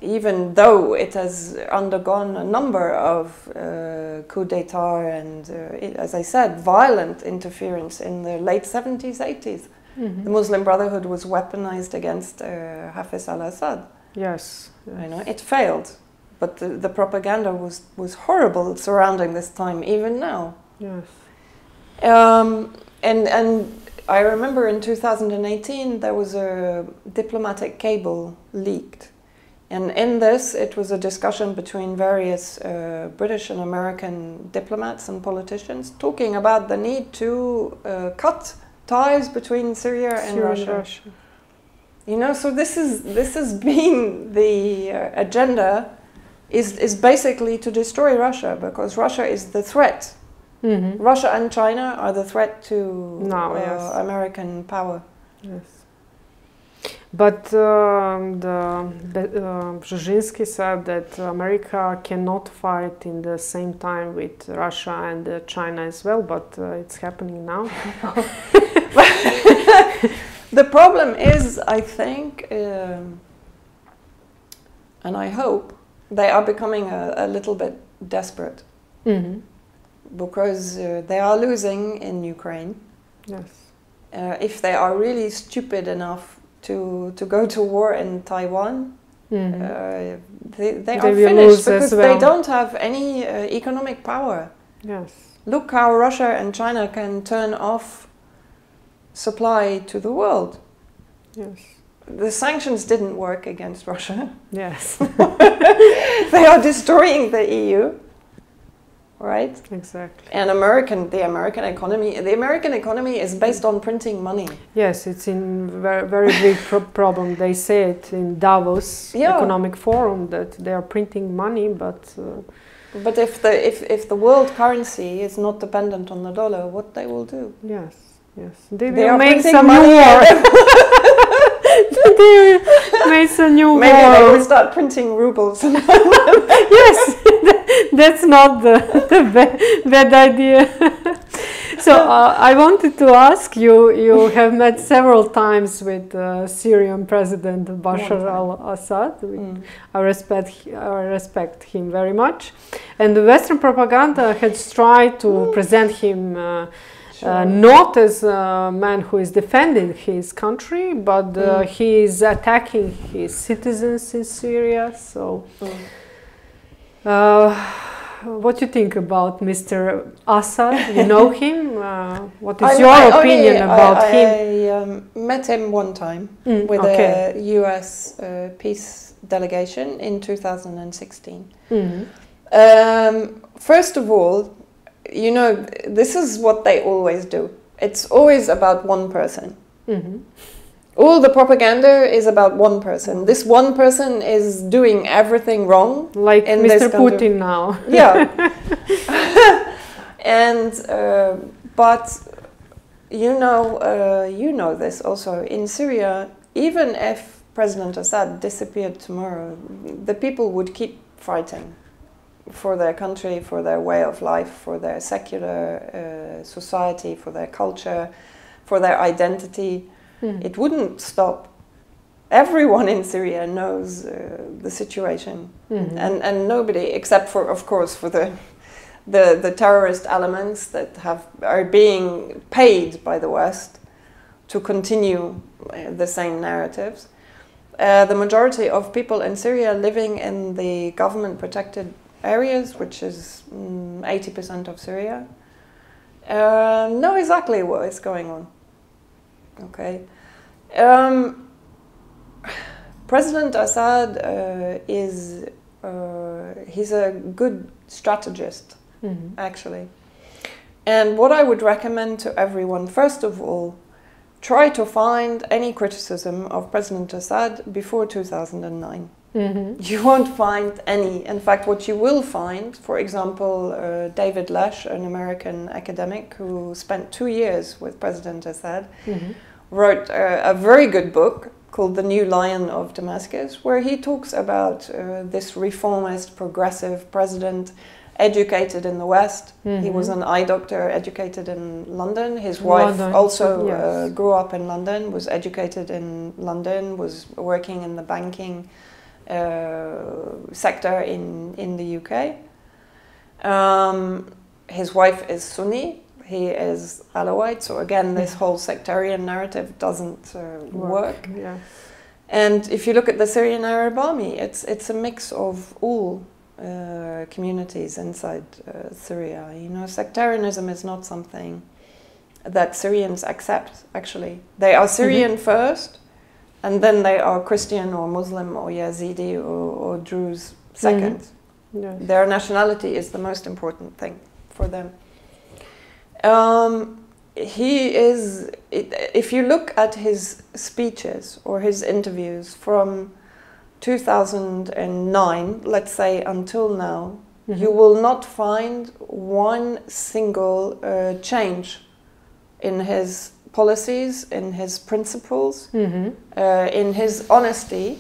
[SPEAKER 2] Even though it has undergone a number of coup d'etat and, as I said, violent interference in the late 70s, 80s. The Muslim Brotherhood was weaponized against Hafez al-Assad.
[SPEAKER 1] Yes.
[SPEAKER 2] You know, it failed, but the propaganda was horrible surrounding this time, even now.
[SPEAKER 1] Yes.
[SPEAKER 2] And I remember in 2018 there was a diplomatic cable leaked, and in this it was a discussion between various British and American diplomats and politicians talking about the need to cut ties between Syria and Russia. You know, so this has been the agenda is basically to destroy Russia, because Russia is the threat. Russia and China are the threat to American power.
[SPEAKER 1] Yes. But Brzezinski said that America cannot fight in the same time with Russia and China as well, but it's happening now.
[SPEAKER 2] The problem is, I think, and I hope, they are becoming a little bit desperate. Because they are losing in Ukraine.
[SPEAKER 1] Yes.
[SPEAKER 2] If they are really stupid enough to go to war in Taiwan, they are finished because they don't have any economic power.
[SPEAKER 1] Yes.
[SPEAKER 2] Look how Russia and China can turn off supply to the world.
[SPEAKER 1] Yes.
[SPEAKER 2] The sanctions didn't work against Russia.
[SPEAKER 1] Yes.
[SPEAKER 2] They are destroying the EU. Right?
[SPEAKER 1] Exactly.
[SPEAKER 2] And the American economy is based on printing money.
[SPEAKER 1] Yes, it's in very big problem. They say it in Davos Economic Forum that they are printing money, but
[SPEAKER 2] if the world currency is not dependent on the dollar, what they will do?
[SPEAKER 1] Yes, yes, they will make some new war. They make some new war.
[SPEAKER 2] Maybe they will start printing rubles.
[SPEAKER 1] Yes. That's not the bad idea. So I wanted to ask you, you have met several times with Syrian President Bashar al-Assad. I respect him very much. And the Western propaganda has tried to present him not as a man who is defending his country, but he is attacking his citizens in Syria. So. What do you think about Mr. Assad? You know him? What is your opinion about him?
[SPEAKER 2] I met him one time with a US peace delegation in 2016. First of all, you know, this is what they always do. It's always about one person. All the propaganda is about one person. This one person is doing everything wrong.
[SPEAKER 1] Like Mr. Putin now.
[SPEAKER 2] Yeah. And, but, you know this also. In Syria, even if President Assad disappeared tomorrow, the people would keep fighting for their country, for their way of life, for their secular society, for their culture, for their identity. It wouldn't stop. Everyone in Syria knows the situation, and nobody, except for, of course, for the terrorist elements that are being paid by the West to continue the same narratives. The majority of people in Syria living in the government-protected areas, which is 80% of Syria, know exactly what is going on. Okay. President Assad he's a good strategist, actually. And what I would recommend to everyone, first of all, try to find any criticism of President Assad before 2009. You won't find any. In fact, what you will find, for example, David Lesh, an American academic who spent 2 years with President Assad, wrote a very good book called The New Lion of Damascus, where he talks about this reformist, progressive president, educated in the West. He was an eye doctor, educated in London. His wife also grew up in London, was educated in London, was working in the banking sector in the UK. His wife is Sunni. He is Alawite, so again, this whole sectarian narrative doesn't work.
[SPEAKER 1] Yeah.
[SPEAKER 2] And if you look at the Syrian Arab Army, it's a mix of all communities inside Syria. You know, sectarianism is not something that Syrians accept, actually. They are Syrian first, and then they are Christian or Muslim or Yazidi or Druze second.
[SPEAKER 1] Yes.
[SPEAKER 2] Their nationality is the most important thing for them. He is, if you look at his speeches or his interviews from 2009, let's say, until now, you will not find one single change in his policies, in his principles, in his honesty,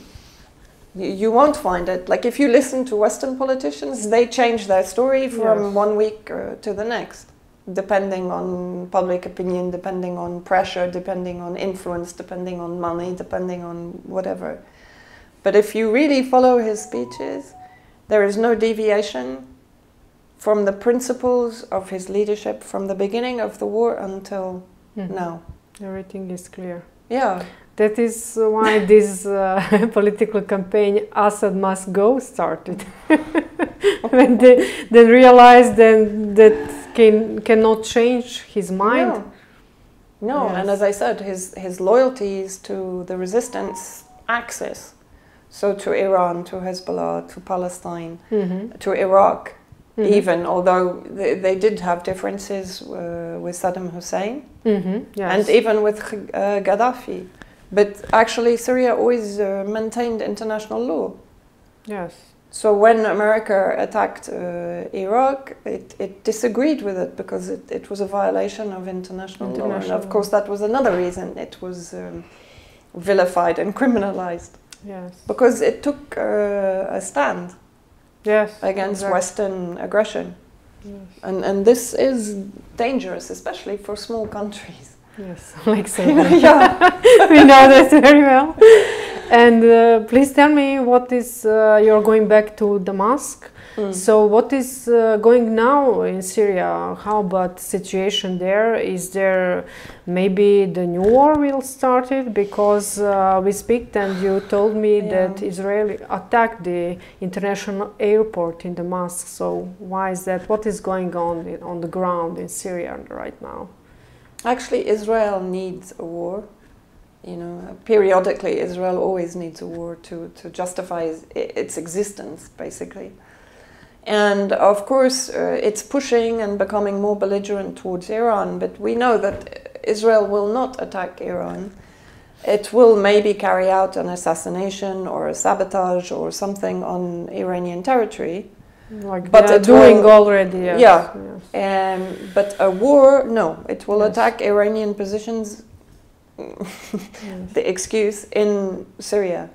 [SPEAKER 2] you won't find it. Like if you listen to Western politicians, they change their story from one week to the next, depending on public opinion, depending on pressure, depending on influence, depending on money, depending on whatever. But if you really follow his speeches, there is no deviation from the principles of his leadership from the beginning of the war until now.
[SPEAKER 1] Everything is clear.
[SPEAKER 2] Yeah.
[SPEAKER 1] That is why this political campaign, Assad must go, started. When they realized then that cannot change his mind.
[SPEAKER 2] No. Yes. And as I said, his loyalties to the resistance axis, so to Iran, to Hezbollah, to Palestine, to Iraq, even, although they did have differences with Saddam Hussein, and even with Gaddafi. But actually Syria always maintained international law. Yes. So when America attacked Iraq, it disagreed with it because it was a violation of international law. And of course that was another reason it was vilified and criminalized. Yes. Because it took a stand against Western aggression. Yes. And this is dangerous, especially for small countries.
[SPEAKER 1] Yes, like Syria. We know that very well. And please tell me what is, you're going back to Damascus. So what is going now in Syria? How about the situation there? Is there maybe the new war will start it? Because we speak and you told me that Israel attacked the international airport in Damascus. So why is that? What is going on the ground in Syria right now?
[SPEAKER 2] Actually, Israel needs a war. You know, periodically Israel always needs a war to justify its existence, basically. And of course, it's pushing and becoming more belligerent towards Iran, but we know that Israel will not attack Iran. It will maybe carry out an assassination or a sabotage or something on Iranian territory.
[SPEAKER 1] Like but they're doing already, yes.
[SPEAKER 2] Yeah. But a war, no. It will attack Iranian positions, the excuse, in Syria.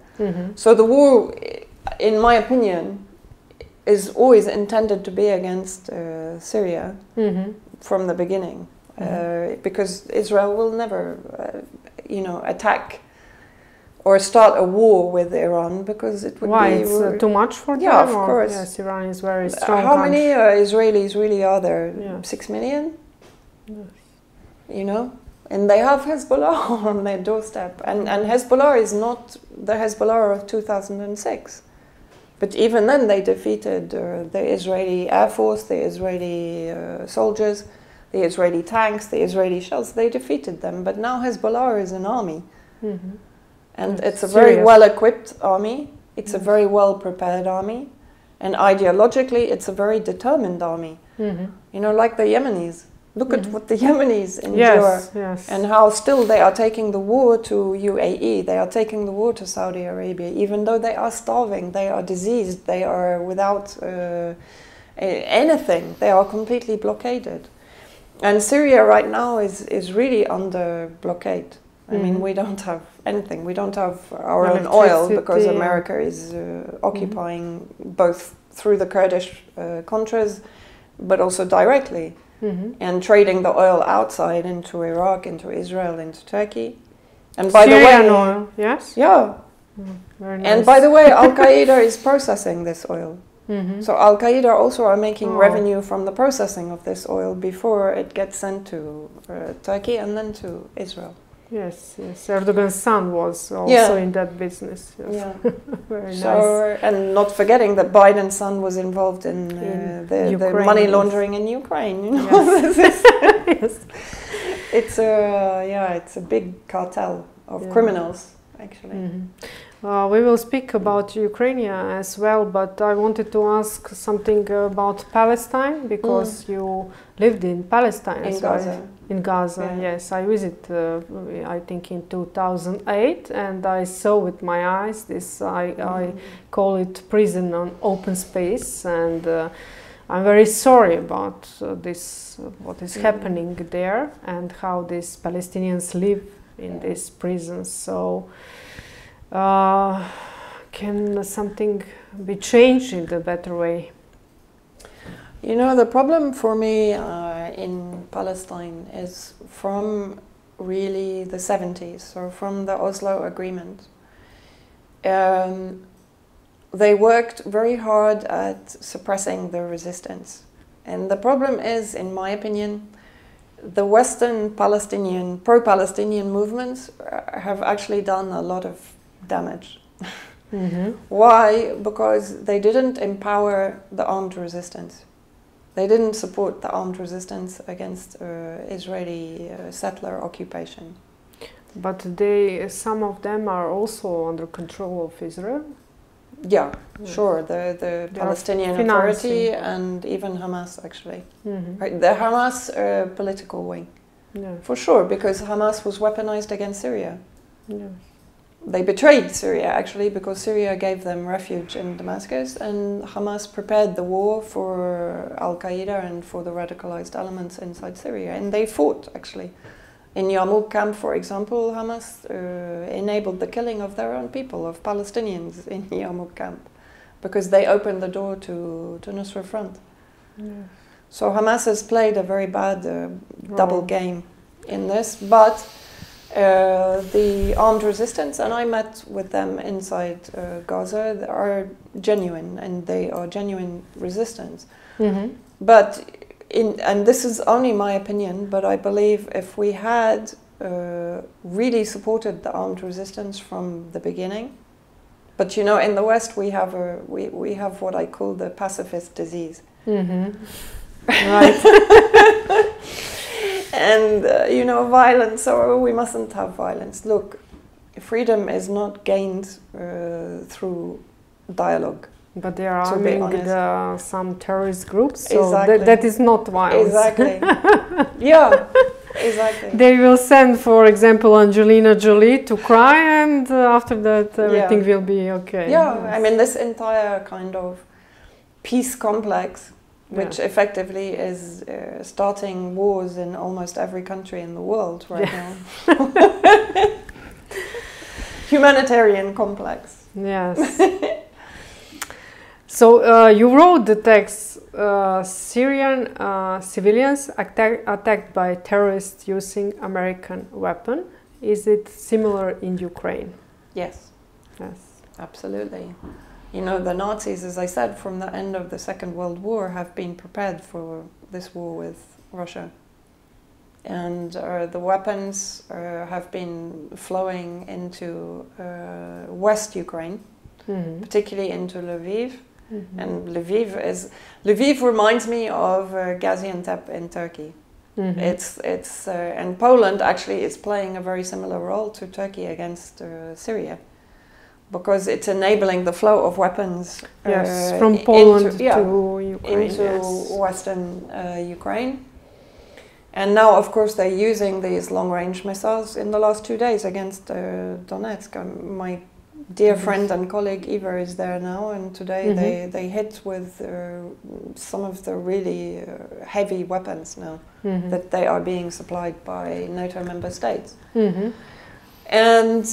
[SPEAKER 2] So the war, in my opinion, is always intended to be against Syria from the beginning, because Israel will never, attack or start a war with Iran, because it would
[SPEAKER 1] be...
[SPEAKER 2] It's
[SPEAKER 1] too much for them?
[SPEAKER 2] Yeah, of course.
[SPEAKER 1] Yes, Iran is very strong.
[SPEAKER 2] How many Israelis really are there? 6 million? Yes. You know? And they have Hezbollah on their doorstep. And Hezbollah is not the Hezbollah of 2006. But even then they defeated the Israeli Air Force, the Israeli soldiers, the Israeli tanks, the Israeli shells. They defeated them. But now Hezbollah is an army. And it's a very well-equipped army. It's a very well-prepared army. And ideologically, it's a very determined army. You know, like the Yemenis. Look at what the Yemenis endure. And how still they are taking the war to UAE. They are taking the war to Saudi Arabia. Even though they are starving, they are diseased, they are without anything. They are completely blockaded. And Syria right now is really under blockade. I mean, we don't have anything. We don't have our own oil because America is occupying both through the Kurdish Contras, but also directly, and trading the oil outside into Iraq, into Israel, into Turkey. And by the way,
[SPEAKER 1] oil, yes,
[SPEAKER 2] very nice. And by the way, Al Qaeda is processing this oil. So Al Qaeda also are making revenue from the processing of this oil before it gets sent to Turkey and then to Israel.
[SPEAKER 1] Yes. Erdogan's son was also in that business. Very nice.
[SPEAKER 2] And not forgetting that Biden's son was involved in the money laundering in Ukraine. You know? It's a big cartel of criminals, actually.
[SPEAKER 1] We will speak about Ukraine as well, but I wanted to ask something about Palestine, because you lived in Palestine. In Gaza, yes. I visited, I think, in 2008, and I saw with my eyes this, I call it prison on open space, and I'm very sorry about this, what is happening there, and how these Palestinians live in these prisons. So, can something be changed in the better way?
[SPEAKER 2] You know, the problem for me in Palestine is from really the 70s, or from the Oslo Agreement. They worked very hard at suppressing the resistance. And the problem is, in my opinion, the Western Palestinian, pro-Palestinian movements have actually done a lot of damage. Why? Because they didn't empower the armed resistance. They didn't support the armed resistance against Israeli settler occupation.
[SPEAKER 1] But some of them are also under control of Israel?
[SPEAKER 2] Yeah, sure. The Palestinian Authority and even Hamas, actually. Right, the Hamas political wing. For sure, because Hamas was weaponized against Syria. They betrayed Syria, actually, because Syria gave them refuge in Damascus, and Hamas prepared the war for Al-Qaeda and for the radicalized elements inside Syria. And they fought, actually. In Yarmouk camp, for example, Hamas enabled the killing of their own people, of Palestinians in Yarmouk camp, because they opened the door to Nusra Front. So Hamas has played a very bad double game in this, but the armed resistance, and I met with them inside Gaza, they are genuine, and they are genuine resistance. But and this is only my opinion, but I believe if we had really supported the armed resistance from the beginning, but you know, in the West we have we have what I call the pacifist disease. Right. And you know, violence, or we mustn't have violence. Look, freedom is not gained through dialogue.
[SPEAKER 1] But they are arming some terrorist groups, so
[SPEAKER 2] exactly.
[SPEAKER 1] that is not violence.
[SPEAKER 2] Exactly. Yeah, exactly.
[SPEAKER 1] They will send, for example, Angelina Jolie to cry, and after that everything will be okay.
[SPEAKER 2] Yeah, yes. I mean, this entire kind of peace complex, which effectively is starting wars in almost every country in the world right now. Humanitarian complex.
[SPEAKER 1] Yes. So you wrote the text, Syrian civilians attacked by terrorists using American weapon. Is it similar in Ukraine?
[SPEAKER 2] Yes.
[SPEAKER 1] Yes.
[SPEAKER 2] Absolutely. You know, the Nazis, as I said, from the end of the Second World War have been prepared for this war with Russia. And the weapons have been flowing into West Ukraine, particularly into Lviv. And Lviv reminds me of Gaziantep in Turkey. And Poland actually is playing a very similar role to Turkey against Syria, because it's enabling the flow of weapons
[SPEAKER 1] from Poland to Ukraine,
[SPEAKER 2] into Western Ukraine. And now, of course, they're using these long-range missiles in the last 2 days against Donetsk. My dear friend and colleague Eva is there now, and today they hit with some of the really heavy weapons now that they are being supplied by NATO member states. And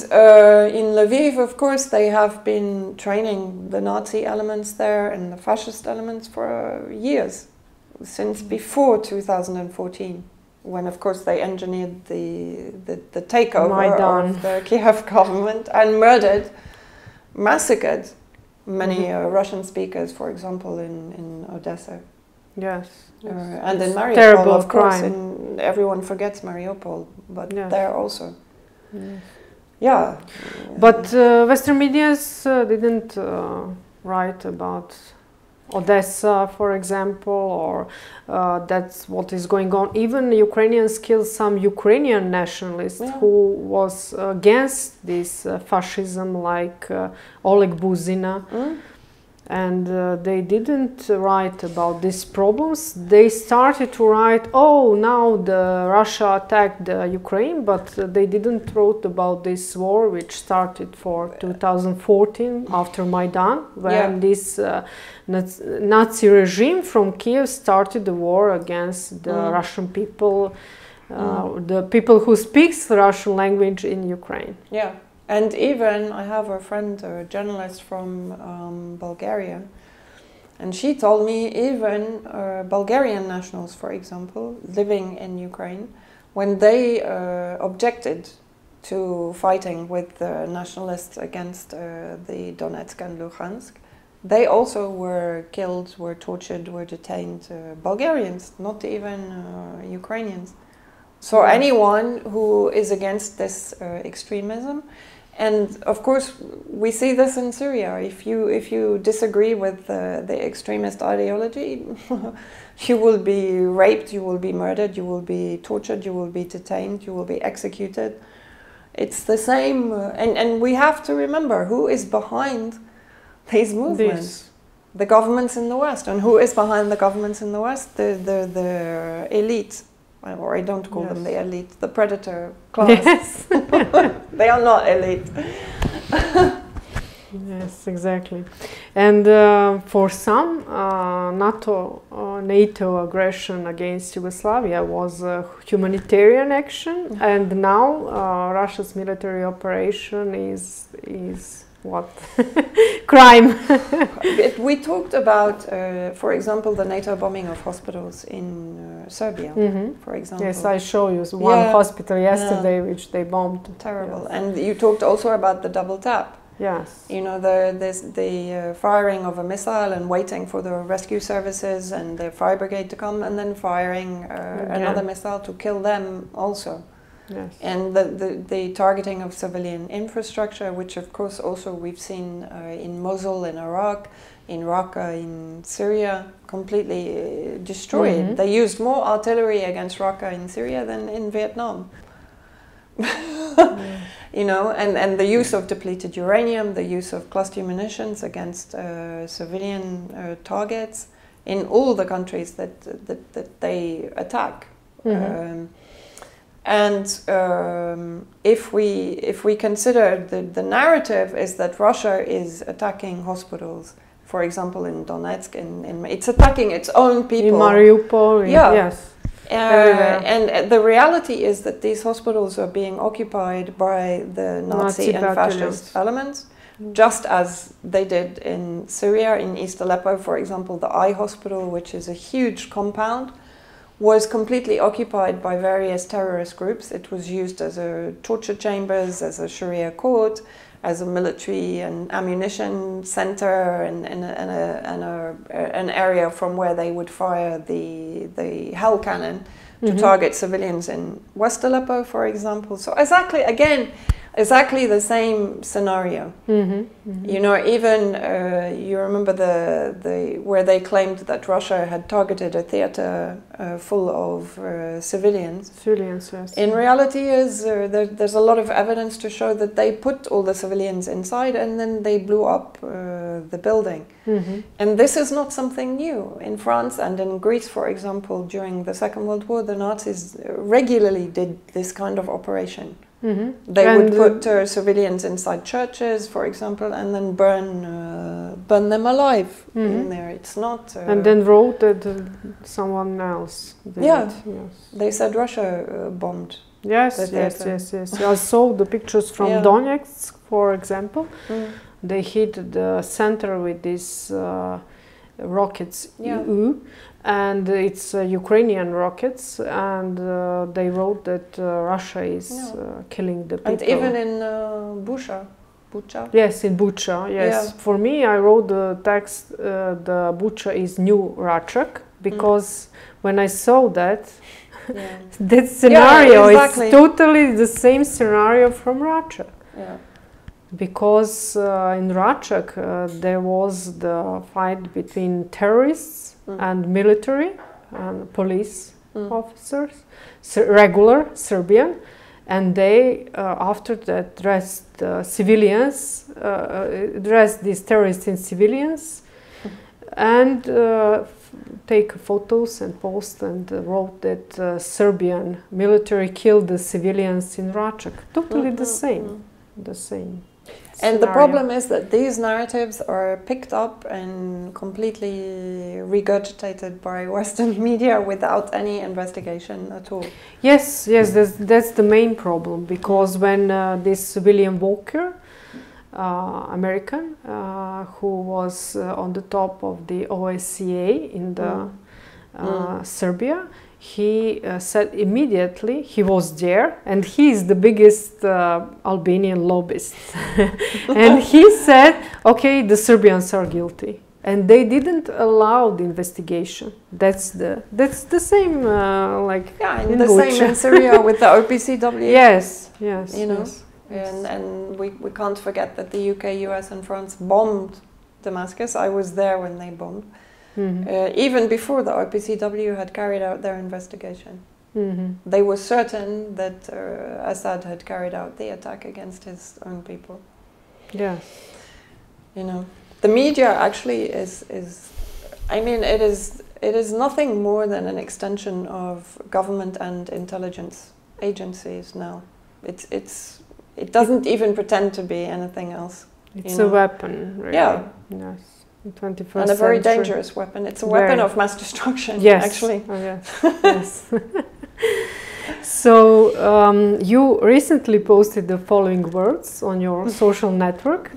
[SPEAKER 2] in Lviv, of course, they have been training the Nazi elements there and the fascist elements for years, since before 2014, when, of course, they engineered the takeover of the Kiev government and massacred many Russian speakers, for example, in Odessa.
[SPEAKER 1] Yes.
[SPEAKER 2] And in Mariupol,
[SPEAKER 1] terrible
[SPEAKER 2] of course,
[SPEAKER 1] crime.
[SPEAKER 2] and everyone forgets Mariupol, but there also. Yeah.
[SPEAKER 1] But Western medias didn't write about Odessa, for example, or that's what is going on. Even Ukrainians killed some Ukrainian nationalists who was against this fascism, like Oleg Buzina. And they didn't write about these problems. They started to write, oh, now Russia attacked Ukraine, but they didn't wrote about this war, which started for 2014 after Maidan, when this Nazi regime from Kiev started the war against the Russian people, the people who speaks the Russian language in Ukraine.
[SPEAKER 2] Yeah. And even I have a friend, a journalist from Bulgaria, and she told me even Bulgarian nationals, for example, living in Ukraine, when they objected to fighting with the nationalists against the Donetsk and Luhansk, they also were killed, were tortured, were detained. Bulgarians, not even Ukrainians. So anyone who is against this extremism. And of course, we see this in Syria. If you disagree with the extremist ideology, you will be raped, you will be murdered, you will be tortured, you will be detained, you will be executed. It's the same, and we have to remember who is behind these movements. The governments in the West. And who is behind the governments in the West? The elite. Or I don't call them the elite, the predator class.
[SPEAKER 1] Yes.
[SPEAKER 2] They are not elite.
[SPEAKER 1] Yes, exactly. And for some, NATO aggression against Yugoslavia was a humanitarian action, and now Russia's military operation is what? Crime.
[SPEAKER 2] We talked about, for example, the NATO bombing of hospitals in Serbia, for example.
[SPEAKER 1] Yes, I show you one hospital yesterday which they bombed.
[SPEAKER 2] Terrible.
[SPEAKER 1] Yes.
[SPEAKER 2] And you talked also about the double tap.
[SPEAKER 1] Yes.
[SPEAKER 2] You know, the firing of a missile and waiting for the rescue services and the fire brigade to come, and then firing another missile to kill them also.
[SPEAKER 1] Yes.
[SPEAKER 2] And the targeting of civilian infrastructure, which of course also we've seen in Mosul in Iraq, in Raqqa in Syria, completely destroyed. They used more artillery against Raqqa in Syria than in Vietnam. You know, and the use of depleted uranium, the use of cluster munitions against civilian targets in all the countries that they attack. And if we consider the narrative is that Russia is attacking hospitals, for example, in Donetsk, it's attacking its own people.
[SPEAKER 1] In Mariupol, yes.
[SPEAKER 2] And the reality is that these hospitals are being occupied by the Nazi and fascist elements, just as they did in Syria, in East Aleppo, for example. The Eye Hospital, which is a huge compound, was completely occupied by various terrorist groups. It was used as a torture chambers, as a Sharia court, as a military and ammunition center, and an area from where they would fire the hell cannon to target civilians in West Aleppo, for example. So exactly the same scenario. You know, even you remember where they claimed that Russia had targeted a theater full of civilians.
[SPEAKER 1] Civilians, yes.
[SPEAKER 2] In reality, there's a lot of evidence to show that they put all the civilians inside and then they blew up the building. And this is not something new. In France and in Greece, for example, during the Second World War, the Nazis regularly did this kind of operation. They would put civilians inside churches, for example, and then burn them alive in there. It's not.
[SPEAKER 1] And then wrote that someone else did.
[SPEAKER 2] Yes. They said Russia bombed.
[SPEAKER 1] Yes. I saw the pictures from Donetsk, for example. They hit the center with these rockets. And it's Ukrainian rockets, and they wrote that Russia is killing the people.
[SPEAKER 2] And even in Bucha.
[SPEAKER 1] Yes, in Bucha, yes. For me, I wrote the text, the Bucha is new Rachak, because when I saw that, that scenario is totally the same scenario from Rachak. Because in Rachak, there was the fight between terrorists and military and police officers, regular Serbian, and they after that dressed civilians, dressed these terrorists in civilians, and take photos and post, and wrote that Serbian military killed the civilians in Račak. Totally the same. The same.
[SPEAKER 2] And the problem is that these narratives are picked up and completely regurgitated by Western media without any investigation at all.
[SPEAKER 1] Yes, yes, that's the main problem, because when this William Walker, American, who was on the top of the OSCE in the Serbia, he said immediately, he was there, and he is the biggest Albanian lobbyist. And he said, okay, the Serbians are guilty. And they didn't allow the investigation. That's the same like
[SPEAKER 2] in the Gošća. Same in Syria with the OPCW.
[SPEAKER 1] Yes, yes.
[SPEAKER 2] You know,
[SPEAKER 1] yes.
[SPEAKER 2] And we can't forget that the UK, US and France bombed Damascus. I was there when they bombed. Even before the OPCW had carried out their investigation. They were certain that Assad had carried out the attack against his own people.
[SPEAKER 1] Yeah.
[SPEAKER 2] You know, the media actually is I mean, it is nothing more than an extension of government and intelligence agencies now. It doesn't even pretend to be anything else.
[SPEAKER 1] It's a weapon, really.
[SPEAKER 2] Yeah.
[SPEAKER 1] Yes. 21st
[SPEAKER 2] and a very
[SPEAKER 1] century.
[SPEAKER 2] Dangerous weapon. It's a weapon of mass destruction,
[SPEAKER 1] yes.
[SPEAKER 2] actually.
[SPEAKER 1] Oh, yes. Yes. So, you recently posted the following words on your social network.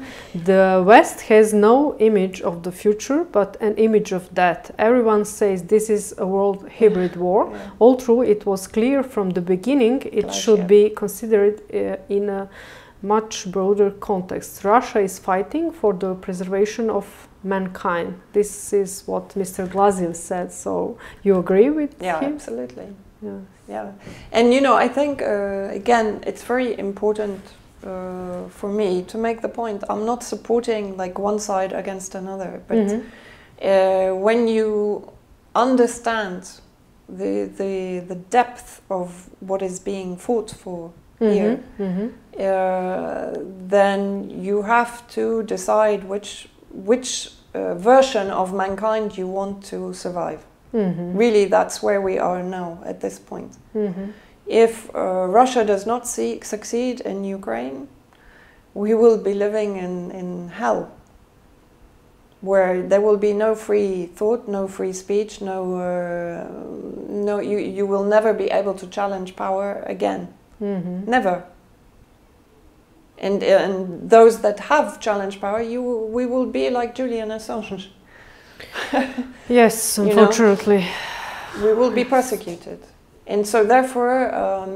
[SPEAKER 1] The West has no image of the future, but an image of death. Everyone says this is a world hybrid war. Yeah. Although it was clear from the beginning, it should be considered in a much broader context. Russia is fighting for the preservation of mankind. This is what Mr. Glaziev said. So you agree with him?
[SPEAKER 2] Yeah, absolutely.
[SPEAKER 1] Yeah.
[SPEAKER 2] Yeah. And you know, I think again, it's very important for me to make the point. I'm not supporting like one side against another, but when you understand the depth of what is being fought for here, then you have to decide which version of mankind you want to survive. Really, that's where we are now at this point. If Russia does not succeed in Ukraine, we will be living in hell, where there will be no free thought, no free speech, you will never be able to challenge power again. Never. And those that have challenged power, we will be like Julian Assange.
[SPEAKER 1] Yes, unfortunately.
[SPEAKER 2] We will be persecuted. And so therefore,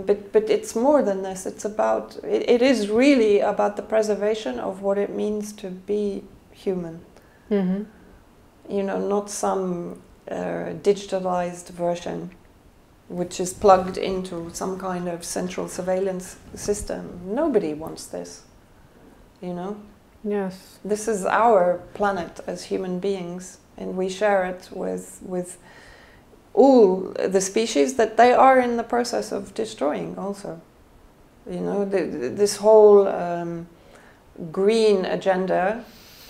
[SPEAKER 2] but it's more than this. It's about, it is really about the preservation of what it means to be human. You know, not some digitalized version which is plugged into some kind of central surveillance system. Nobody wants this, you know?
[SPEAKER 1] Yes.
[SPEAKER 2] This is our planet as human beings, and we share it with all the species that they are in the process of destroying also. You know, this whole green agenda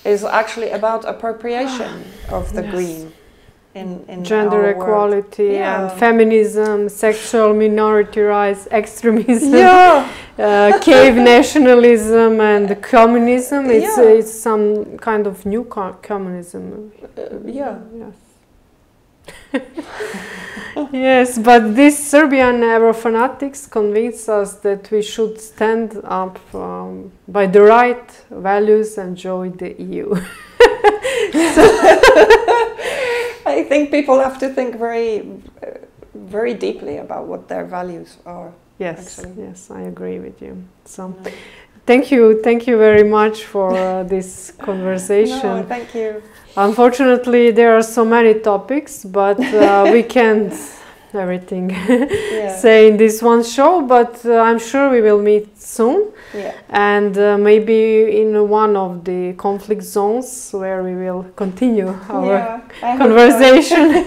[SPEAKER 2] is actually about appropriation of the green. In
[SPEAKER 1] gender equality and feminism, sexual minority rights, extremism, cave nationalism and communism. It's some kind of new communism.
[SPEAKER 2] Yes.
[SPEAKER 1] Yes, but these Serbian Euro-fanatics convince us that we should stand up by the right values and join the EU.
[SPEAKER 2] I think people have to think very, very deeply about what their values are.
[SPEAKER 1] Yes,
[SPEAKER 2] actually.
[SPEAKER 1] Yes, I agree with you. So, thank you very much for this conversation.
[SPEAKER 2] No, thank you.
[SPEAKER 1] Unfortunately, there are so many topics, but we can't everything say in this one show. But I'm sure we will meet soon, and maybe in one of the conflict zones where we will continue our conversation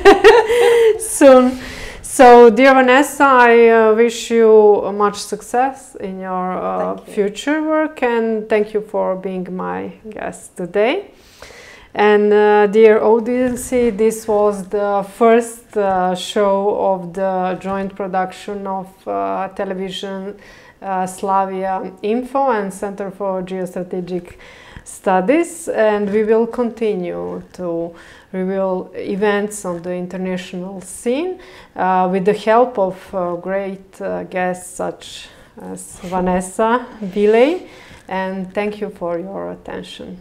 [SPEAKER 1] soon. So, dear Vanessa, I wish you much success in your future work, and thank you for being my guest today. And dear audience, this was the first show of the joint production of television Slavia Info and Center for Geostrategic Studies, and we will continue to reveal events on the international scene with the help of great guests such as Vanessa Beeley, and thank you for your attention.